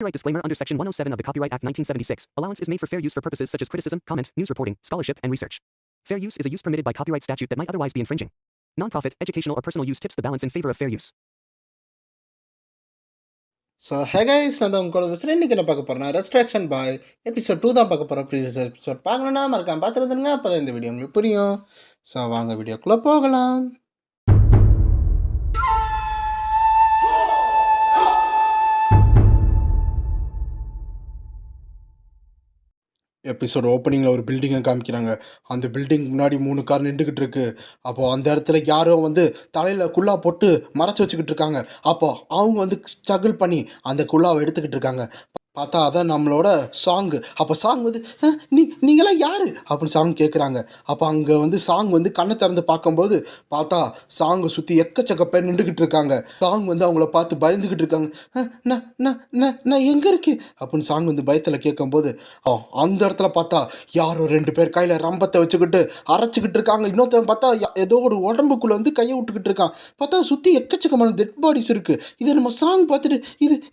Copyright disclaimer under Section 107 of the Copyright Act 1976. Allowance is made for fair use for purposes such as criticism, comment, news reporting, scholarship, and research. Fair use is a use permitted by copyright statute that might otherwise be infringing. Non-profit, educational, or personal use tips the balance in favor of fair use. So hey guys, நான் தான் உங்களோட பேசுகிறேன். இன்றைக்கி என்ன பார்க்க போகிறேன்னா ரெஸ்ட்ராக்ஷன் பாய் episode 2 தான் பார்க்க போகிறோம். ப்ரீவியஸ் எபிசோட் பார்க்கணுன்னா மறக்காம பார்த்துருந்துங்க, அப்போ தான் இந்த வீடியோ உங்களுக்கு புரியும். ஸோ வாங்க வீடியோக்குள்ளே போகலாம். எபிசோட் ஓப்பனிங்கில் ஒரு பில்டிங்கை காமிக்கிறாங்க. அந்த பில்டிங் முன்னாடி 3 கார் நின்றுக்கிட்டு இருக்கு. அப்போது அந்த இடத்துல யாரோ தலையில் குல்லா போட்டு மறைச்சி வச்சுக்கிட்டு இருக்காங்க. அப்போ அவங்க ஸ்ட்ரகிள் பண்ணி அந்த குல்லாவை எடுத்துக்கிட்டு இருக்காங்க. பார்த்தா அதான் நம்மளோட சாங்கு. அப்போ சாங் நீங்களாம் யார் அப்படின்னு சாங் கேட்குறாங்க. அப்போ அங்கே சாங் கண்ணை திறந்து பார்க்கும்போது பார்த்தா சாங்கை சுற்றி எக்கச்சக்க பேர் நின்றுக்கிட்டு இருக்காங்க. சாங் அவங்கள பார்த்து பயந்துக்கிட்டு இருக்காங்க. நான் எங்கே இருக்கேன் அப்படின்னு சாங் பயத்தில் கேட்கும்போது அந்த இடத்துல பார்த்தா யாரோ 2 பேர் கையில் ரம்பத்தை வச்சுக்கிட்டு அரைச்சிக்கிட்டு இருக்காங்க. இன்னொருத்தன் பார்த்தா ஏதோ ஒரு உடம்புக்குள்ளே கையை விட்டுக்கிட்டு இருக்கான். பார்த்தா சுற்றி எக்கச்சக்கமான டெட் பாடிஸ் இருக்குது. இதை நம்ம சாங் பார்த்துட்டு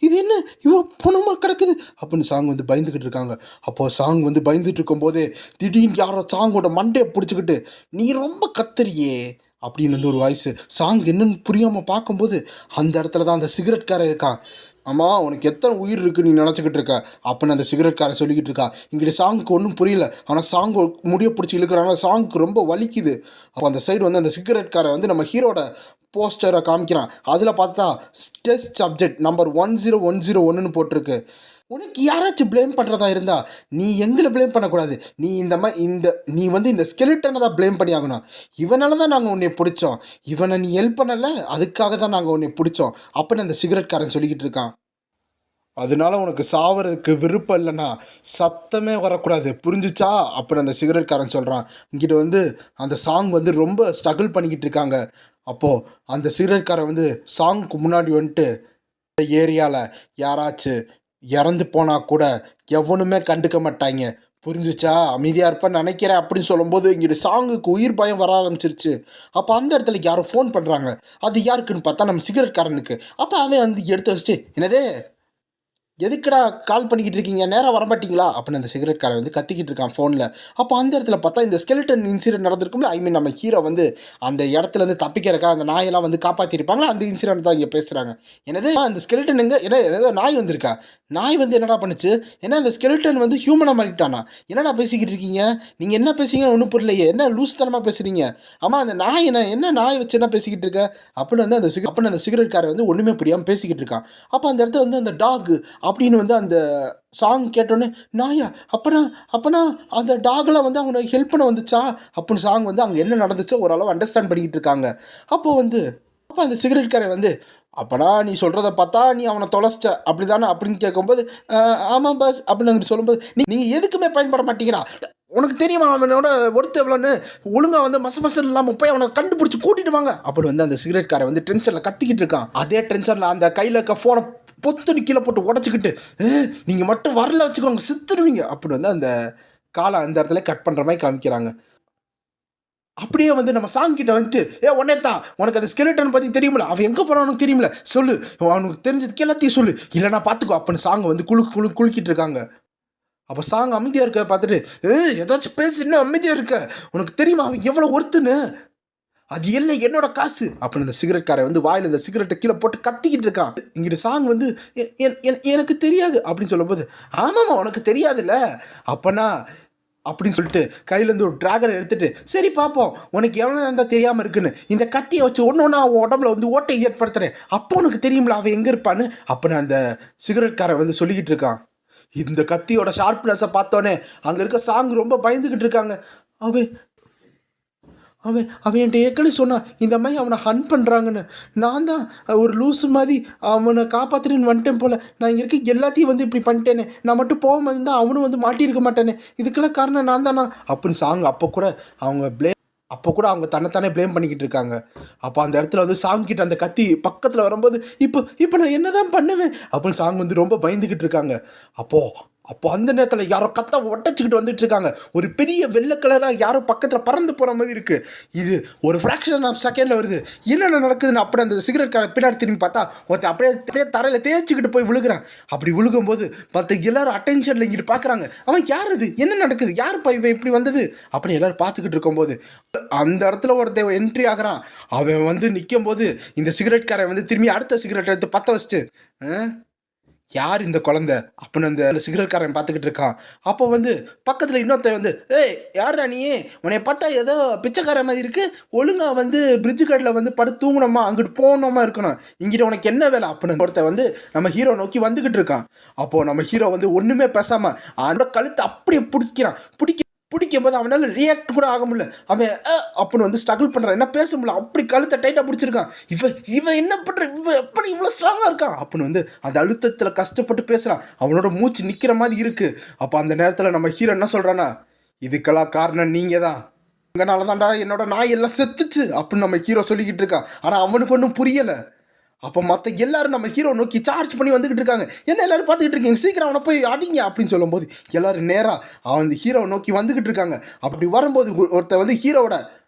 இது என்ன இவ்வளோ பணமாக கிடக்குது அப்படின்னு சாங் பயந்துக்கிட்டு இருக்காங்க. அப்போது சாங் பயந்துட்டு இருக்கும்போதே திடீர்னு யாரோ சாங்கோட மண்டையை பிடிச்சிக்கிட்டு நீ ரொம்ப கத்துறியே அப்படின்னு ஒரு வாய்ஸ். சாங் என்னன்னு புரியாமல் பார்க்கும்போது அந்த இடத்துல தான் அந்த சிகரெட்காரன் இருக்கான். ஆமாம், உனக்கு எத்தனை உயிர் இருக்குன்னு நீ நினச்சிக்கிட்டு இருக்க அப்படின்னு அந்த சிகரெட்காரன் சொல்லிக்கிட்டு இருக்கா. இங்கிட்ட சாங்குக்கு ஒன்றும் புரியல. ஆனால் சாங் முடிய பிடிச்சி இழுக்கிறாங்க. சாங்குக்கு ரொம்ப வலிக்குது. அப்போ அந்த சைடு அந்த சிகரெட்காரன் நம்ம ஹீரோட போஸ்டரை காமிக்கிறான். அதில் பார்த்தா டெஸ்ட் சப்ஜெக்ட் நம்பர் 10101ன்னு போட்டிருக்கு. உனக்கு யாராச்சும் ப்ளேம் பண்ணுறதா இருந்தா நீ எங்களை ப்ளேம் பண்ணக்கூடாது. நீ இந்த ஸ்கெலிட்டனை தான் ப்ளேம் பண்ணி ஆகணும். இவனால தான் நாங்கள் உன்னை பிடிச்சோம். இவனை நீ ஹெல்ப் பண்ணலை, அதுக்காக தான் நாங்கள் உன்னை பிடிச்சோம் அப்படின்னு அந்த சிகரெட்காரன் சொல்லிக்கிட்டு இருக்கான். அதனால உனக்கு சாவறதுக்கு விருப்பம் இல்லைன்னா சத்தமே வரக்கூடாது, புரிஞ்சிச்சா அப்படின்னு அந்த சிகரெட்காரன் சொல்கிறான். இங்கிட்ட அந்த சாங் ரொம்ப ஸ்ட்ரகிள் பண்ணிக்கிட்டு இருக்காங்க. அப்போது அந்த சிகரெட்காரன் சாங்க்கு முன்னாடி இந்த ஏரியாவில் யாராச்சும் இறந்து போனால் கூட எவனுமே கண்டுக்க மாட்டாங்க, புரிஞ்சிச்சா, அமைதியாக இருப்பேன்னு நினைக்கிறேன் அப்படின்னு சொல்லும்போது இங்கிட்ட சாங்குக்கு உயிர் பயம் வர ஆரம்பிச்சிருச்சு. அப்போ அந்த இடத்துல யாரும் ஃபோன் பண்ணுறாங்க. அது யாருக்குன்னு பார்த்தா நம்ம சிகரெட்காரனுக்கு. அப்போ அவன் எடுத்து வச்சுட்டு என்னதே எதுக்குடா கால் பண்ணிக்கிட்டு இருக்கீங்க, நேராக வரமாட்டிங்களா அப்படின்னு அந்த சிகரெட்காரன் கத்திக்கிட்டு இருக்கான் ஃபோனில். அப்போ அந்த இடத்துல பார்த்தா இந்த ஸ்கெலிட்டன் இன்சிடென்ட் நடந்திருக்கும்ல, நம்ம ஹீரோ அந்த இடத்துல தப்பிக்கிறக்கா அந்த நாயெல்லாம் காப்பாற்றிருப்பாங்களா, அந்த இன்சிடென்ட் தான் இங்கே பேசுகிறாங்க. என்னது அந்த ஸ்கெலிட்டன் ஏதோ நாய் வந்திருக்கா, நாய் என்னடா பண்ணுச்சு, ஏன்னா அந்த ஸ்கெலிட்டன் ஹியூமனாக மாறிட்டானா, என்னடா பேசிக்கிட்டு இருக்கீங்க, நீங்கள் என்ன பேசுங்க ஒன்றும் புரியலையே, என்ன லூஸ்தனமாக பேசுகிறீங்க, ஆமாம் அந்த நாய் என்ன நாய் வச்சு என்ன பேசிக்கிட்டு இருக்க அப்படின்னு அந்த சிகரெட்காரன் ஒன்றுமே புரியாமல் பேசிக்கிட்டு இருக்கான். அப்போ அந்த இடத்துல அந்த டாக் அப்படின்னு அந்த சாங் கேட்டோன்னே நாயா அப்பனா அந்த டாகில் அவனை ஹெல்ப் பண்ண வந்துச்சா அப்படின்னு சாங் அங்கே என்ன நடந்துச்சோ ஓரளவு அண்டர்ஸ்டாண்ட் பண்ணிக்கிட்டு இருக்காங்க. அப்போது அப்போ அந்த சிகரெட்காரன் அப்போனா நீ சொல்கிறத பார்த்தா நீ அவனை தொலைச்சிட்ட அப்படி தானே அப்படின்னு கேட்கும்போது ஆமாம் பஸ் அப்படின்னு சொல்லும்போது நீங்கள் எதுக்குமே பயன்பட மாட்டீங்களா, உனக்கு தெரியுமா அவனோட ஒருத்தர் எவ்வளோன்னு, ஒழுங்காக மசம் இல்லாமல் போய் அவனை கண்டுபிடிச்சி கூட்டிகிட்டு வாங்க அப்படி அந்த சிகரெட்காரன் டென்ஷனில் கத்திக்கிட்டு இருக்கான். அதே டென்ஷனில் அந்த கையில் இருக்க ஃபோனை பொத்துன்னு கீழே போட்டு உடச்சிக்கிட்டு நீங்கள் மட்டும் வரல வச்சுக்கோங்க சித்துருவீங்க அப்படி அந்த காலை அந்த இடத்துல கட் பண்ணுற மாதிரி காமிக்கிறாங்க. அப்படியே நம்ம சாங் கிட்ட உடனேத்தான் உனக்கு அந்த ஸ்கெலிட்டன் பற்றி தெரியுமில்ல, அவன் எங்கே போகிறான் உனக்கு தெரியுமில்ல, சொல்லு அவனுக்கு தெரிஞ்சதுக்கு எல்லாத்தையும் சொல்லு, இல்லைனா பார்த்துக்கோ அப்படின்னு சாங் குலுக்கிட்டு இருக்காங்க. அப்போ சாங் அமைதியாக இருக்க பார்த்துட்டு ஏதாச்சும் பேசு, இன்னும் அமைதியாக இருக்க, உனக்கு தெரியுமா அவன் எவ்வளோ ஒருத்துன்னு, அது இல்லை என்னோட காசு அப்படின்னு அந்த சிகரெட்காரன் வாயில் இந்த சிகரெட்டை கீழே போட்டு கத்திக்கிட்டு இருக்கான். இங்கிட்ட சாங் எனக்கு தெரியாது அப்படின்னு சொல்லும்போது ஆமாம்மா உனக்கு தெரியாதுல்ல அப்போனா அப்படின்னு சொல்லிட்டு கையிலேருந்து ஒரு டிராகரை எடுத்துகிட்டு சரி பார்ப்போம் உனக்கு எவ்வளோ இருந்தால் தெரியாமல் இருக்குன்னு, இந்த கத்தியை வச்சு ஒன்று அவன் உடம்புல ஓட்டை ஏற்படுத்துகிறேன், அப்போ உனக்கு தெரியுமில்ல அவன் எங்கே இருப்பான்னு அப்படின்னு அந்த சிகரெட்காரன் சொல்லிக்கிட்டு இருக்கான். இந்த கத்தியோட ஷார்ப்னஸை பார்த்தோன்னே அங்கே இருக்க சாங் ரொம்ப பயந்துக்கிட்டு இருக்காங்க. அவன் என்கிட்ட ஏற்கனவே சொன்னான் இந்த மாதிரி அவனை ஹன் பண்ணுறாங்கன்னு, நான் தான் ஒரு லூஸு மாதிரி அவனை காப்பாற்றுறேன்னு வந்துட்டேன் போல், நான் இங்கே இருக்க எல்லாத்தையும் இப்படி பண்ணிட்டேனே, நான் மட்டும் போகாமல் இருந்தால் அவனும் மாட்டியிருக்க மாட்டேனே, இதுக்கெல்லாம் காரணம் நான் தானா அப்படின்னு சாங் அப்போ கூட அவங்க தன்னைத்தானே ப்ளேம் பண்ணிக்கிட்டு இருக்காங்க. அப்போ அந்த இடத்துல சாங் கிட்ட அந்த கத்தி பக்கத்தில் வரும்போது இப்போ நான் என்ன தான் பண்ணுவேன் அப்படின்னு சாங் ரொம்ப பயந்துக்கிட்டு இருக்காங்க. அப்போது அப்போ அந்த நேரத்தில் யாரோ கத்த ஒட்டச்சிக்கிட்டு வந்துட்டு இருக்காங்க. ஒரு பெரிய வெள்ளை கலராக யாரோ பக்கத்தில் பறந்து போகிற மாதிரி இருக்குது. இது ஒரு ஃப்ராக்ஷன் ஆஃப் செகண்டில் வருது. என்னென்ன நடக்குதுன்னு அப்படி அந்த சிகரெட் பின்னாடி திரும்பி பார்த்தா ஒருத்தர் அப்படியே அப்படியே தரையில் தேய்ச்சிக்கிட்டு போய் விழுகிறான். அப்படி விழுகும்போது பார்த்து எல்லாரும் அட்டென்ஷனில் இங்கிட்டு பார்க்குறாங்க. அவன் யார் இது, என்ன நடக்குது, யார் இவன் இப்படி வந்தது அப்படின்னு எல்லாரும் பார்த்துக்கிட்டு இருக்கும்போது அந்த இடத்துல ஒருத்தன் என்ட்ரி ஆகிறான். அவன் வந்து நிற்கும் போது இந்த சிகரெட்காரன் வந்து திரும்பி அடுத்த சிகரெட் எடுத்து பற்ற வச்சுட்டு யார் இந்த குழந்தை அப்படின்னு அந்த சிகரெட்காரன் பார்த்துக்கிட்டு இருக்கான். அப்போ வந்து பக்கத்தில் இன்னொருத்தன் வந்து ஏய் யாரா நீ, உன்னை பார்த்தா ஏதோ பிச்சைக்கார மாதிரி இருக்கு, ஒழுங்கா வந்து பிரிட்ஜு கடையில் வந்து படுத்து தூங்கணுமா, அங்கிட்டு போகணுமா இருக்கணும், இங்கிட்ட உனக்கு என்ன வேலை அப்படின்னு ஒருத்தன் வந்து நம்ம ஹீரோ நோக்கி வந்துக்கிட்டு இருக்கான். அப்போது நம்ம ஹீரோ வந்து ஒன்றுமே பேசாமல் அவனோட கழுத்தை அப்படியே பிடிக்கும் போது அவனால் ரியாக்ட் கூட ஆக முடியல. அவன் அப்படின்னு வந்து ஸ்ட்ரகிள் பண்ணுறான், என்ன பேச முடியல, அப்படி கழுத்தை டைட்டாக பிடிச்சிருக்கான். இவன் என்ன பண்ணுற, இவன் எப்படி இவ்வளோ ஸ்ட்ராங்காக இருக்கான் அப்படின்னு வந்து அந்த அழுத்தத்தில் கஷ்டப்பட்டு பேசுகிறான். அவனோட மூச்சு நிற்கிற மாதிரி இருக்குது. அப்போ அந்த நேரத்தில் நம்ம ஹீரோ என்ன சொல்கிறான்னா, இதுக்கெல்லாம் காரணம் நீங்கள் தான், உங்களால தான்டா என்னோட நாய் எல்லாம் செத்துச்சு அப்படின்னு நம்ம ஹீரோ சொல்லிக்கிட்டு இருக்கான். ஆனால் அவனுக்கு ஒன்றும் புரியலை. அப்போ மற்ற எல்லாரும் நம்ம ஹீரோ நோக்கி சார்ஜ் பண்ணி வந்துக்கிட்டு இருக்காங்க. என்ன எல்லாரும் பார்த்துக்கிட்டு இருக்கீங்க, சீக்கிரம் அவனை போய் அடிங்க அப்படின்னு சொல்லும்போது எல்லாரும் நேராக அவன் ஹீரோவை நோக்கி வந்துக்கிட்டு இருக்காங்க. அப்படி வரும்போது ஒருத்தர் வந்து ஹீரோவோட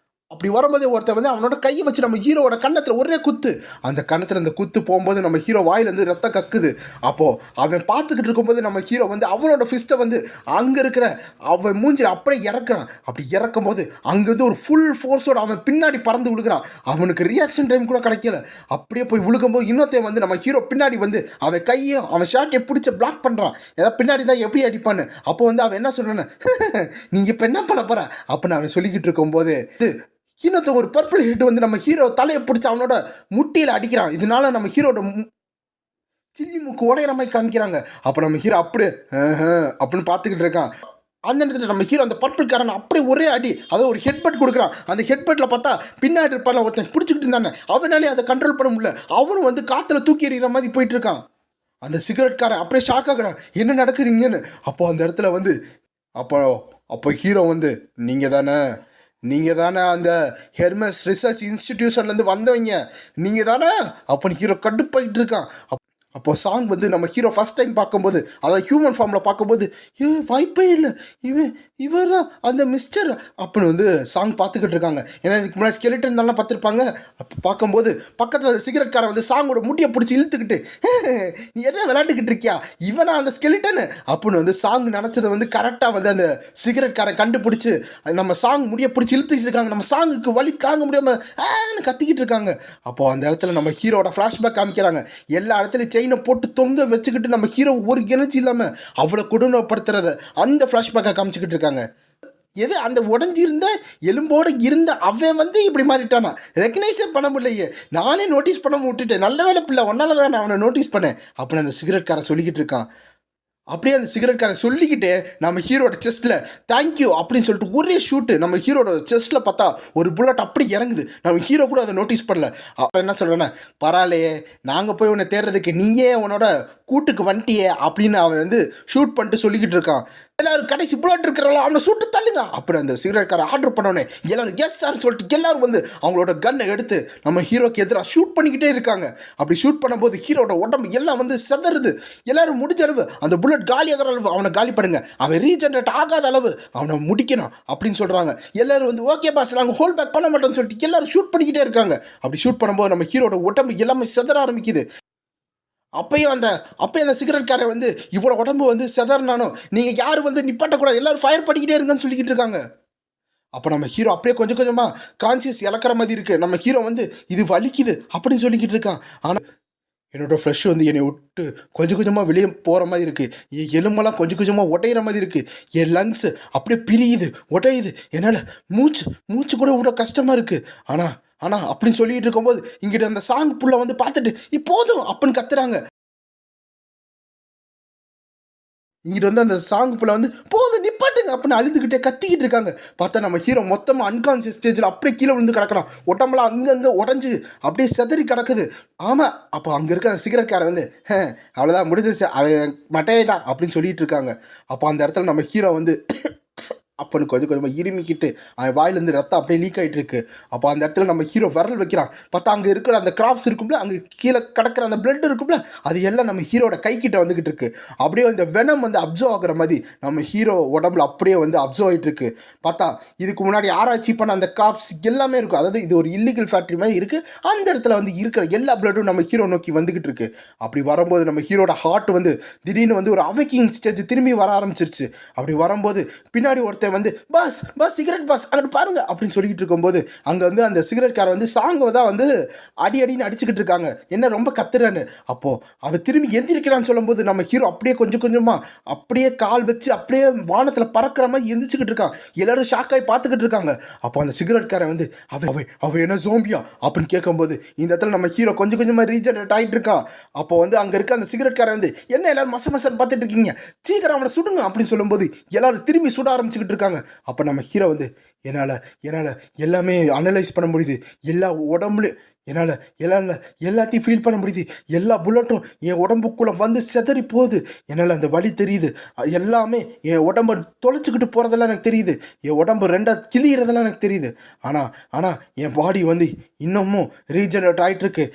அப்படி வரும்போதே ஒருத்தர் வந்து அவனோட கையை வச்சு நம்ம ஹீரோவோட கன்னத்தில் ஒரே குத்து. அந்த கன்னத்தில் அந்த குத்து போகும்போது நம்ம ஹீரோ வாயிலேருந்து ரத்தம் கக்குது. அப்போது அவன் பார்த்துக்கிட்டு இருக்கும்போது நம்ம ஹீரோ வந்து அவனோட ஃபிஸ்ட்டை வந்து அங்கே இருக்கிற அவன் மூஞ்சில் அப்படியே இறக்குறான். அப்படி இறக்கும் போது அங்கேருந்து ஒரு ஃபுல் ஃபோர்ஸோடு அவன் பின்னாடி பறந்து விழுகிறான். அவனுக்கு ரியாக்ஷன் டைம் கூட கிடைக்கல. அப்படியே போய் விழுகும்போது இன்னொருத்தையும் வந்து நம்ம ஹீரோ பின்னாடி வந்து அவன் கையும் அவன் ஷார்ட்டை பிடிச்சி பிளாக் பண்ணுறான். ஏதாவது பின்னாடி தான் எப்படி அடிப்பான்னு. அப்போ வந்து அவன் என்ன சொல்கிறான்னு, நீங்கள் இப்போ என்ன பண்ண போகிற அப்படின்னு அவன் சொல்லிக்கிட்டு இருக்கும்போது இன்னொருத்த ஒரு பர்பிள் ஹிட் வந்து நம்ம ஹீரோ தலையை பிடிச்சி அவனோட முட்டியில் அடிக்கிறான். இதனால நம்ம ஹீரோட சில்லி மூக்கு உடையிற மாதிரி காமிக்கிறாங்க. அப்போ நம்ம ஹீரோ அப்படியே அப்படின்னு பார்த்துக்கிட்டு இருக்கான். அந்த நேரத்தில் நம்ம ஹீரோ அந்த பர்பிள் காரன் அப்படியே ஒரே அடி, அதாவது ஒரு ஹெட்பட் கொடுக்குறான். அந்த ஹெட்பட்டில் பார்த்தா பின்னாடி இருப்பான ஒருத்தன் பிடிச்சிக்கிட்டு இருந்தானே, அவனாலே அதை கண்ட்ரோல் பண்ண முடியல. அவனும் வந்து காற்றுல தூக்கி எறிகிற மாதிரி போயிட்டு இருக்கான். அந்த சிகரெட்காரன் அப்படியே ஷாக் ஆகுறான், என்ன நடக்குதுங்கன்னு. அப்போ அந்த இடத்துல வந்து அப்போ ஹீரோ வந்து நீங்கள் தானே அந்த ஹெர்மஸ் ரிசர்ச் இன்ஸ்டிடியூஷன்லேருந்து வந்தவங்க, நீங்கள் தானே அப்படின்னு ஹீரோ கடுப்பாகிட்டு இருக்கான். அப்போது சாங் வந்து நம்ம ஹீரோ ஃபஸ்ட் டைம் பார்க்கும்போது, அதாவது ஹியூமன் ஃபார்மில் பார்க்கும்போது, வாய்ப்பே இல்லை, இவர் தான் அந்த மிஸ்டர் அப்படின்னு வந்து சாங் பார்த்துக்கிட்டு இருக்காங்க. ஏன்னா இதுக்கு முன்னாடி ஸ்கெலிட்டன் தானே பார்த்துருப்பாங்க. அப்போ பார்க்கும்போது பக்கத்தில் சிகரெட்காரன் வந்து சாங்கோட முடியை பிடிச்சி இழுத்துக்கிட்டு, நீ என்ன விளையாண்டுக்கிட்டு இருக்கியா, இவனா அந்த ஸ்கெலிட்டனு அப்படின்னு வந்து சாங் நினச்சதை வந்து கரெக்டாக வந்து அந்த சிகரெட்காரன் கண்டுபிடிச்சி நம்ம சாங் முடியை பிடிச்சி இழுத்துக்கிட்டு இருக்காங்க. நம்ம சாங்குக்கு வலி தாங்க முடியாமல் கத்திக்கிட்டு இருக்காங்க. அப்போது அந்த இடத்துல நம்ம ஹீரோட ஃப்ளாஷ்பேக் காமிக்கிறாங்க. எல்லா இடத்துலையும் செயினை போட்டு தொங்க வச்சுக்கிட்டு நம்ம ஹீரோ ஒரு எனர்ஜி இல்லாமல் அவ்வளோ கொடுமைப்படுத்துறத அந்த ஃப்ளாஷ்பேக்கை காமிச்சிக்கிட்டு இருக்காங்க. எது அந்த உடஞ்சிருந்த எலும்போடு இருந்த அவன் வந்து இப்படி மாறிட்டானா, ரெக்கனைஸே பண்ண முடியலையே, நானே நோட்டீஸ் பண்ண விட்டுட்டேன், நல்ல வேலை பிள்ளை ஒன்னால தான் நான் அவனை நோட்டீஸ் பண்ணேன் அப்படின்னு அந்த சிகரெட்காரன் சொல்லிக்கிட்டு இருக்கான். அப்படியே அந்த சிகரெட்காரன் சொல்லிக்கிட்டே நம்ம ஹீரோட செஸ்ட்டில் தேங்க்யூ அப்படின்னு சொல்லிட்டு ஒரே ஷூட்டு நம்ம ஹீரோட செஸ்ட்டில் பார்த்தா ஒரு புல்லட் அப்படி இறங்குது. நம்ம ஹீரோ கூட அதை நோட்டீஸ் பண்ணல. அப்போ என்ன சொல்கிறேன்னா, பரவாயில்லையே, நாங்கள் போய் உன்னை தேடுறதுக்கு நீயே உன்னோட கூட்டுக்கு வந்துட்டியே அப்படின்னு அவன் வந்து ஷூட் பண்ணிட்டு சொல்லிக்கிட்டு இருக்கான். எல்லாரும் கடைசி புல்லட் இருக்கிறாங்களா அவனை சுட்டு தள்ளுங்க அப்படி அந்த சிகரெட்காரன் ஆர்டர் பண்ணோன்னே எல்லாரும் எஸ் சார் சொல்லிட்டு எல்லாரும் வந்து அவங்களோட கன்னை எடுத்து நம்ம ஹீரோக்கு எதிராக ஷூட் பண்ணிக்கிட்டே இருக்காங்க. அப்படி ஷூட் பண்ணும்போது ஹீரோட உடம்பு எல்லாம் வந்து செதறுது. எல்லாரும் முடிஞ்ச அளவு அந்த புல்லட் காலி ஆகிற அளவு அவனை காலி பண்ணுங்க, அவன் ரீஜென்ரேட் ஆகாத அளவு அவனை முடிக்கணும் அப்படின்னு சொல்கிறாங்க. எல்லாரும் வந்து ஓகே பாஸ் நாங்கள் ஹோல்ட் பேக் பண்ண மாட்டோம்னு சொல்லிட்டு எல்லாரும் ஷூட் பண்ணிக்கிட்டே இருக்காங்க. அப்படி ஷூட் பண்ணும்போது நம்ம ஹீரோட உடம்பு எல்லாமே செதற ஆரம்பிக்குது. அப்பயும் அந்த சிகரெட்காரன் வந்து இவ்வளோ உடம்பு வந்து செதறினானோ நீங்கள் யாரும் வந்து நிப்பாட்டக்கூடாது, எல்லாரும் ஃபயர் பண்ணிக்கிட்டே இருங்கன்னு சொல்லிக்கிட்டு இருக்காங்க. அப்போ நம்ம ஹீரோ அப்படியே கொஞ்சம் கொஞ்சமாக கான்சியஸ் இழக்கிற மாதிரி இருக்குது. நம்ம ஹீரோ வந்து இது வலிக்குது அப்படின்னு சொல்லிக்கிட்டு இருக்கான். ஆனால் என்னோடய ஃப்ரெஷ் வந்து என்னை விட்டு கொஞ்சம் கொஞ்சமாக வெளியே போகிற மாதிரி இருக்குது, என் எலும்பெல்லாம் கொஞ்சம் கொஞ்சமாக உடையிற மாதிரி இருக்குது, என் லங்ஸு அப்படியே பிரியுது உடையுது, என்னால் மூச்சு கூட விட கஷ்டமாக இருக்குது. ஆனால் அப்படின்னு சொல்லிட்டு இருக்கும்போது இங்கிட்ட அந்த சாங் புள்ள வந்து பார்த்துட்டு இப்போதும் அப்படின்னு கத்துறாங்க. இங்கிட்ட வந்து அந்த சாங் புள்ள வந்து போதும் நிப்பாட்டுங்க அப்படின்னு அழுதுகிட்டே கத்திக்கிட்டு இருக்காங்க. பார்த்தா நம்ம ஹீரோ மொத்தமாக அன்கான்சியஸ் ஸ்டேஜில் அப்படியே கீழே விழுந்து கிடக்குறான். உடம்புலாம் அங்கங்கே உடஞ்சி அப்படியே செதறி கிடக்குது. ஆமாம், அப்போ அங்கே இருக்க அந்த சிகரெட்காரன் வந்து அவ்வளோதான் முடிஞ்சிச்சு, அவன் மட்டையிட்டான் அப்படின்னு சொல்லிட்டு இருக்காங்க. அப்போ அந்த இடத்துல நம்ம ஹீரோ வந்து அப்பன்னு கொஞ்சம் கொஞ்சமாக இருமிக்கிட்டு அவன் வாயிலேருந்து ரத்தம் அப்படியே லீக் ஆகிட்டு இருக்கு. அப்போ அந்த இடத்துல நம்ம ஹீரோ விரல் வைக்கிறான். பார்த்தா அங்கே இருக்கிற அந்த கிராப்ஸ் இருக்கும்ல, அங்கே கீழே கிடக்கிற அந்த பிளட் இருக்கும்ல, அது எல்லாம் நம்ம ஹீரோட கைக்கிட்ட வந்துக்கிட்டு இருக்கு. அப்படியே இந்த வெனம் வந்து அப்சர்வ் ஆகுற மாதிரி நம்ம ஹீரோ உடம்புல அப்படியே வந்து அப்சர்வ் ஆகிட்டு இருக்கு. பார்த்தா இதுக்கு முன்னாடி ஆராய்ச்சி பண்ண அந்த காப்ஸ் எல்லாமே இருக்கும். அதாவது இது ஒரு இல்லீகல் ஃபேக்ட்ரி மாதிரி இருக்குது. அந்த இடத்துல வந்து இருக்கிற எல்லா பிளட்டும் நம்ம ஹீரோ நோக்கி வந்துக்கிட்டு இருக்கு. அப்படி வரும்போது நம்ம ஹீரோட ஹார்ட் வந்து திடீர்னு வந்து ஒரு அவேக்கிங் ஸ்டேஜ் திரும்பி வர ஆரம்பிச்சிருச்சு. அப்படி வரும்போது பின்னாடி ஒருத்தர் வந்து பாஸ் சிகரெட் பாஸ் அங்கே பாருங்க அப்படின்னு சொல்லிட்டு இருக்கும்போது அங்கே வந்து அந்த சிகரெட் காரை வந்து சாங்கை தான் வந்து அடின்னு அடிச்சுக்கிட்டு இருக்காங்க. என்ன ரொம்ப கத்துறான்னு. அப்போ அவன் திரும்பி எந்திரிக்கிறான்னு சொல்லும்போது நம்ம ஹீரோ அப்படியே கொஞ்சம் கொஞ்சமாக அப்படியே கால் வச்சு அப்படியே வானத்தில் பறக்கிற மாதிரி எந்திரிச்சுக்கிட்டு இருக்கான். எல்லாரும் ஷாக்காகி பார்த்துக்கிட்டு இருக்காங்க. அப்போ அந்த சிகரெட் காரை வந்து அவன் என்ன ஜோம்பியா அப்படின்னு கேட்கும்போது இந்த இடத்துல நம்ம ஹீரோ கொஞ்சம் கொஞ்சமாக ரீஜெனரேட் ஆகிட்டு இருக்கான். அப்போ வந்து அங்கே இருக்க அந்த சிகரெட் காரை வந்து என்ன எல்லாரும் மசன்னு பார்த்துட்டு இருக்கீங்க, சீக்கிரம் அவனை சுடுங்க அப்படின்னு சொல்லும்போது எல்லாரும் திரும்பி சுட ஆரம்பிச்சுக்கிட்டு இருக்காங்க. அப்போ நம்ம ஹீரோ வந்து என்னால் எல்லாமே அனலைஸ் பண்ண முடியுது. எல்லா உடம்புலையும் என்னால் எல்லாத்தையும் ஃபீல் பண்ண முடியுது. எல்லா புல்லட்டும் என் உடம்புக்குள்ளே வந்து செதறி போகுது. என்னால் அந்த வலி தெரியுது. எல்லாமே என் உடம்பை தொலைச்சிக்கிட்டு போகிறதெல்லாம் எனக்கு தெரியுது. என் உடம்பு ரெண்டாக கிளியறதெல்லாம் எனக்கு தெரியுது. ஆனால் என் பாடி வந்து இன்னமும் ரீஜெனரேட் ஆகிட்டுருக்கு.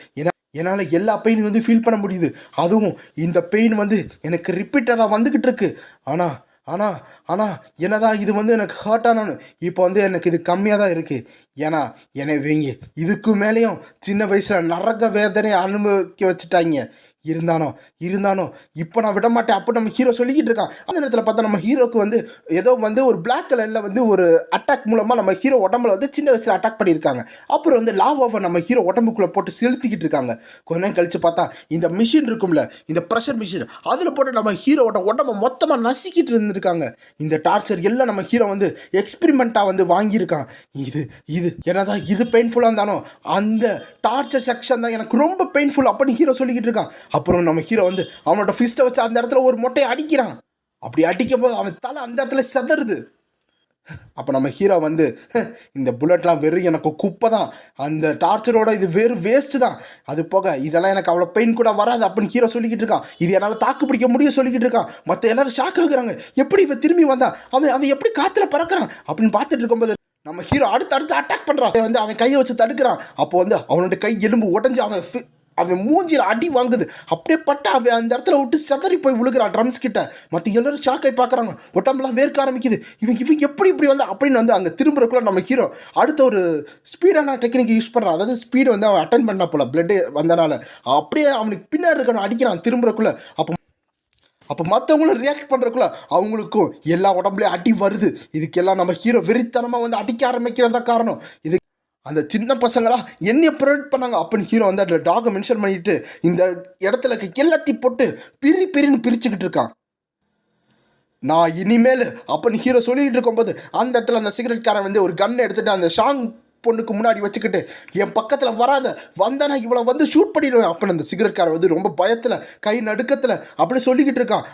என்னால் எல்லா பெயினும் வந்து ஃபீல் பண்ண முடியுது. அதுவும் இந்த பெயின் வந்து எனக்கு ரிப்பீட்டடாக வந்துக்கிட்டு இருக்கு. ஆனால் என்னதான் இது வந்து எனக்கு ஹர்ட் ஆனாலும் இப்போ வந்து எனக்கு இது கம்மியாக தான் இருக்குது. ஏன்னா இவங்க இதுக்கு மேலேயும் சின்ன வயசில் நரக வேதனை அனுபவிக்க வச்சுட்டாங்க. இருந்தாலும் இப்போ நான் விட மாட்டேன் அப்போ நம்ம ஹீரோ சொல்லிக்கிட்டு இருக்கான். அந்த நேரத்தில் பார்த்தா நம்ம ஹீரோக்கு வந்து ஏதோ வந்து ஒரு பிளாக் கலரில் வந்து ஒரு அட்டாக் மூலமாக நம்ம ஹீரோ உடம்புல வந்து சின்ன வயசில் அட்டாக் பண்ணியிருக்காங்க. அப்புறம் வந்து லாவாவை நம்ம ஹீரோ உடம்புக்குள்ளே போட்டு செலுத்திக்கிட்டு இருக்காங்க. கொஞ்ச நேரம் கழித்து பார்த்தா இந்த மிஷின் இருக்கும்ல, இந்த ப்ரெஷர் மிஷின், அதில் போட்டு நம்ம ஹீரோவோட உடம்பை மொத்தமாக நசிக்கிட்டு இருந்திருக்காங்க. இந்த டார்ச்சர் எல்லாம் நம்ம ஹீரோ வந்து எக்ஸ்பிரிமெண்ட்டாக வந்து வாங்கியிருக்கான். இது என்னதான் இது பெயின்ஃபுல்லாக இருந்தாலும் அந்த டார்ச்சர் செக்ஷன் தான் எனக்கு ரொம்ப பெயின்ஃபுல் அப்படின்னு ஹீரோ சொல்லிக்கிட்டு இருக்கான். அப்புறம் நம்ம ஹீரோ வந்து அவனோட ஃபிஸ்ட்டை வச்சு அந்த இடத்துல ஒரு மொட்டையை அடிக்கிறான். அப்படி அடிக்கும் போது அவன் தலை அந்த இடத்துல செதறுது. அப்போ நம்ம ஹீரோ வந்து இந்த புல்லட்லாம் வெறும் எனக்கு குப்பை தான், அந்த டார்ச்சரோட இது வெறும் வேஸ்ட்டு தான், அது போக இதெல்லாம் எனக்கு அவ்வளோ பெயின் கூட வராது அப்படின்னு ஹீரோ சொல்லிக்கிட்டு இருக்கான். இது என்னால் தாக்கு பிடிக்க முடியும் சொல்லிக்கிட்டு இருக்கான். மற்ற எல்லாரும் ஷாக் ஆகுறாங்க. எப்படி இவன் திரும்பி வந்தான், அவன் எப்படி காற்றுல பறக்கிறான் அப்படின்னு பார்த்துட்டு இருக்கும்போது நம்ம ஹீரோ அடுத்து அட்டாக் பண்ணுறான். வந்து அவன் கையை வச்சு தடுக்கிறான். அப்போ வந்து அவனோட கை எலும்பு உடஞ்சி அவன் மூஞ்சியில் அடி வாங்குது. அப்படியே பட்டு அவன் அந்த இடத்துல விட்டு செதறி போய் விழுகிறான் ட்ரம்ஸ் கிட்ட. மற்ற எல்லாரும் ஷாக்காய் பார்க்குறாங்க. உடம்புலாம் வேர்க்க ஆரம்பிக்குது. இவன் எப்படி இப்படி வந்து அப்படின்னு வந்து அங்கே திரும்புறக்குள்ள நம்ம ஹீரோ அடுத்த ஒரு ஸ்பீடான டெக்னிக் யூஸ் பண்ணுறான். அதாவது ஸ்பீடு வந்து அவன் அட்டன் பண்ணா போல பிளட்டு வந்தனால அப்படியே அவனுக்கு பின்னாடி இருக்கிறவன் அடிக்கிறான் திரும்புறக்குள்ள. அப்போ மற்றவங்களும் ரியாக்ட் பண்ணுறக்குள்ள அவங்களுக்கும் எல்லா உடம்புலையும் அடி வருது. இதுக்கெல்லாம் நம்ம ஹீரோ வெறித்தனமாக வந்து அடிக்க ஆரம்பிக்கிறதா காரணம். இது அந்த சின்ன பசங்களாம் என்னைய ப்ரொவைட் பண்ணாங்க அப்படின்னு ஹீரோ வந்து அதில் டாகை மென்ஷன் பண்ணிட்டு இந்த இடத்துல எல்லாத்தையும் போட்டு பிரின்னு பிரிச்சுக்கிட்டு இருக்கான். நான் இனிமேல் அப்படின்னு ஹீரோ சொல்லிக்கிட்டு இருக்கும்போது அந்த இடத்துல அந்த சிகரெட்காரன் வந்து ஒரு கன் எடுத்துகிட்டு அந்த ஷாங் பொண்ணுக்கு முன்னாடி வச்சுக்கிட்டு என் பக்கத்தில் வந்தானா இவ்வளோ வந்து ஷூட் பண்ணிடுவேன் அப்படின்னு அந்த சிகரெட்காரன் வந்து ரொம்ப பயத்தில் கை நடுக்கத்தில் அப்படி சொல்லிக்கிட்டு இருக்கான்.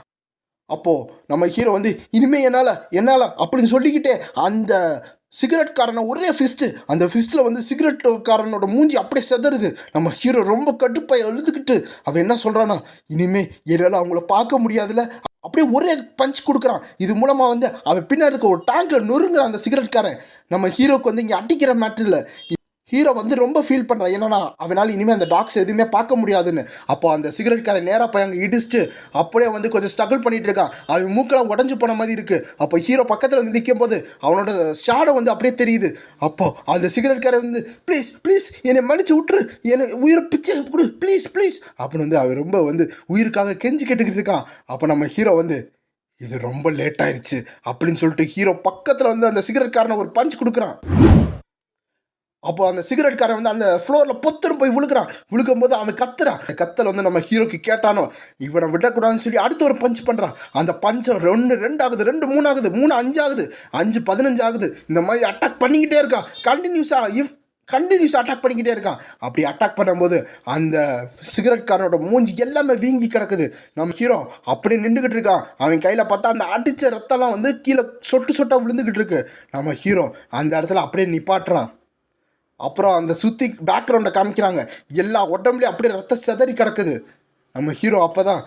அப்போது நம்ம ஹீரோ வந்து இனிமேல் என்னால் அப்படின்னு சொல்லிக்கிட்டே அந்த சிகரெட்காரனை ஒரே ஃபிஸ்ட்டு, அந்த ஃபிஸ்ட்டில் வந்து சிகரெட்காரனோட மூஞ்சி அப்படியே செதறுது. நம்ம ஹீரோ ரொம்ப கடுப்பாக எழுதுக்கிட்டு அவன் என்ன சொல்கிறான்னா, இனிமேல் என்னால் அவங்கள பார்க்க முடியாதுல்ல அப்படியே ஒரே பஞ்ச் கொடுக்குறான். இது மூலமாக வந்து அவன் பின்னாடி இருக்க ஒரு டேங்கில் நொறுங்குறான் அந்த சிகரெட்காரன். நம்ம ஹீரோக்கு வந்து இங்கே அடிக்கிற மேட்ரு இல்லை. ஹீரோ வந்து ரொம்ப ஃபீல் பண்ணுறான். ஏன்னா அவனால் இனிமேல் அந்த டாக்ஸ் எதுவுமே பார்க்க முடியாதுன்னு. அப்போ அந்த சிகரெட்காரன் நேராக போய் அங்கே இடிச்சுட்டு அப்படியே வந்து கொஞ்சம் ஸ்ட்ரகிள் பண்ணிகிட்டு இருக்கான். அவன் மூக்கெல்லாம் உடஞ்சி போன மாதிரி இருக்குது. அப்போ ஹீரோ பக்கத்தில் வந்து நிற்கும் போது அவனோட ஷேடோ வந்து அப்படியே தெரியுது. அப்போது அந்த சிகரெட்காரன் வந்து ப்ளீஸ் என்னை மன்னிச்சு விட்டுரு, என்னை உயிரை பிச்சை கொடு ப்ளீஸ் அப்படின்னு வந்து அவன் ரொம்ப வந்து உயிருக்காக கெஞ்சி கேட்டுக்கிட்டு இருக்கான். அப்போ நம்ம ஹீரோ வந்து இது ரொம்ப லேட் ஆயிடுச்சு அப்படின்னு சொல்லிட்டு ஹீரோ பக்கத்தில் வந்து அந்த சிகரெட்காரனை ஒரு பஞ்ச் கொடுக்குறான். அப்போ அந்த சிகரெட்காரன் வந்து அந்த ஃப்ளோரில் பொத்துன்னு போய் விழுக்கும் போது அவன் கத்துறான். கத்தல் வந்து நம்ம ஹீரோக்கு கேட்டானோ இவனை விடக்கூடாதுன்னு சொல்லி அடுத்து ஒரு பஞ்ச் பண்ணுறான். அந்த பஞ்சை 2 ஆகுது, 2 3 ஆகுது, 3 5 ஆகுது, 5 15 ஆகுது. இந்த மாதிரி அட்டாக் பண்ணிக்கிட்டே இருக்கான். கண்டினியூஸாக அட்டாக் பண்ணிக்கிட்டே இருக்கான். அப்படி அட்டாக் பண்ணும்போது அந்த சிகரெட்காரனோட மூஞ்சி எல்லாமே வீங்கி கிடக்குது. நம்ம ஹீரோ அப்படி நின்றுக்கிட்டு இருக்கான். அவன் கையில் பார்த்தா அந்த அடித்த ரத்தம்லாம் வந்து கீழே சொட்டாக விழுந்துக்கிட்டு இருக்கு. நம்ம ஹீரோ அந்த இடத்துல அப்படியே நிப்பாட்டுறான். அப்புறம் அந்த சுற்றி பேக்ரவுண்டை காமிக்கிறாங்க. எல்லா உடம்புலையும் அப்படியே ரத்தம் செதறி கிடக்குது. நம்ம ஹீரோ அப்போ தான்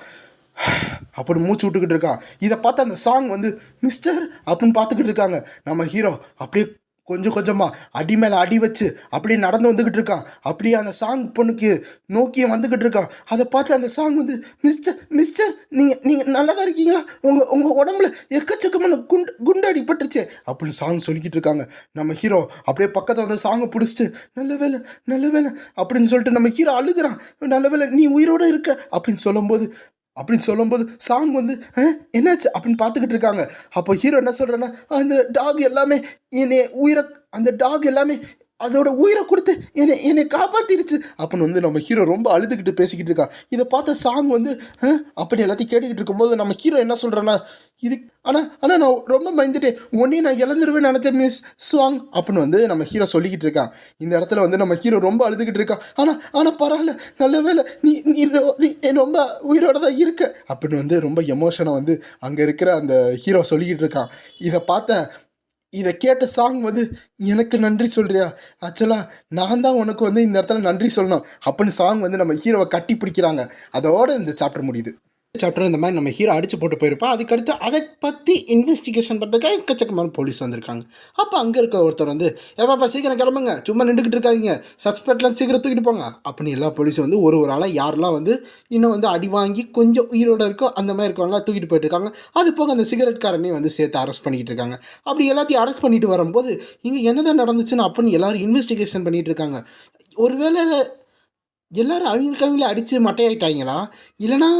அப்படின்னு மூச்சு விட்டுக்கிட்டு இருக்கான். இதை பார்த்து அந்த சாங் வந்து மிஸ்டர் அப்படின்னு பார்த்துக்கிட்டு இருக்காங்க. நம்ம ஹீரோ அப்படியே கொஞ்சம் கொஞ்சமாக அடி மேலே அடி வச்சு அப்படியே நடந்து வந்துக்கிட்டு இருக்கான். அப்படியே அந்த சாங் பொண்ணுக்கு நோக்கியே வந்துக்கிட்டு இருக்கான். அதை பார்த்து அந்த சாங் வந்து மிஸ்டர் மிஸ்டர் நீங்கள் நல்லா தான் இருக்கீங்களா, உங்கள் உடம்புல எக்கச்சக்கமான குண்டு அடிபட்டுருச்சு அப்படின்னு சாங் சொல்லிக்கிட்டு இருக்காங்க. நம்ம ஹீரோ அப்படியே பக்கத்தில் வந்து சாங்கை பிடிச்சிட்டு நல்ல வேலை அப்படின்னு சொல்லிட்டு நம்ம ஹீரோ அழுகிறான். நல்ல வேலை நீ உயிரோடு இருக்க அப்படின்னு சொல்லும்போது சாங் வந்து என்னாச்சு அப்படின்னு பார்த்துக்கிட்டு இருக்காங்க. அப்போ ஹீரோ என்ன சொல்கிறேன்னா, அந்த டாக் எல்லாமே அந்த டாக் எல்லாமே அதோட உயிரை கொடுத்து என்னை காப்பாற்றிருச்சு அப்படின்னு வந்து நம்ம ஹீரோ ரொம்ப அழுதுகிட்டு பேசிக்கிட்டு இருக்கான். இதை பார்த்த சாங் வந்து அப்படி எல்லாத்தையும் கேட்டுக்கிட்டு இருக்கும்போது நம்ம ஹீரோ என்ன சொல்கிறேன்னா, இது ஆனால் நான் ரொம்ப பயந்துட்டேன், ஒன்றையும் நான் இழந்துருவேன்னு நினச்சேன் மிஸ் சாங் அப்படின்னு வந்து நம்ம ஹீரோ சொல்லிக்கிட்டு இருக்கான். இந்த இடத்துல வந்து நம்ம ஹீரோ ரொம்ப அழுதுகிட்டு இருக்கான். ஆனால் பரவாயில்ல, நல்ல வேலை நீ ரொம்ப உயிரோட தான் இருக்க அப்படின்னு வந்து ரொம்ப எமோஷனாக வந்து அங்கே இருக்கிற அந்த ஹீரோ சொல்லிக்கிட்டு இருக்கான். இதை கேட்ட சாங் வந்து எனக்கு நன்றி சொல்கிறியா, ஆக்சுவலாக நான் தான் உனக்கு வந்து இந்த இடத்துல நன்றி சொல்லணும் அப்படின்னு சாங் வந்து நம்ம ஹீரோவை கட்டி பிடிக்கிறாங்க. அதோடு இந்த சாப்டர் முடியுது. சாப்டர் இந்த மாதிரி நம்ம ஹீரோ அடித்து போட்டு போயிருப்பா. அதுக்கடுத்து அதை பற்றி இன்வெஸ்டிகேஷன் பண்ணுறதுக்காக எக்கச்சக்கமான போலீஸ் வந்திருக்காங்க. அப்போ அங்கே இருக்க ஒருத்தர் வந்து ஏப்பாப்பா சீக்கிரம் கிளம்புங்க, சும்மா நின்றுக்கிட்டு இருக்காதிங்க, சஸ்பெக்ட்லாம் சீக்கிரம் தூக்கிட்டு போங்க அப்படின்னு எல்லா போலீஸும் வந்து ஒரு ஆளாக யாரெல்லாம் வந்து இன்னும் வந்து அடி வாங்கி கொஞ்சம் உயிரோடு இருக்கோ அந்த மாதிரி இருக்கவங்களாம் தூக்கிட்டு போயிட்டு இருக்காங்க. அது போக அந்த சிகரெட்காரனையும் வந்து சேர்த்து அரெஸ்ட் பண்ணிக்கிட்டு இருக்காங்க. அப்படி எல்லாத்தையும் அரெஸ்ட் பண்ணிட்டு வரும்போது இங்கே என்னதான் நடந்துச்சுன்னு அப்படின்னு எல்லோரும் இன்வெஸ்டிகேஷன் பண்ணிகிட்டு இருக்காங்க. ஒருவேளை எல்லோரும் அவங்களே அடித்து மட்டையாயிட்டாங்களா, இல்லைனா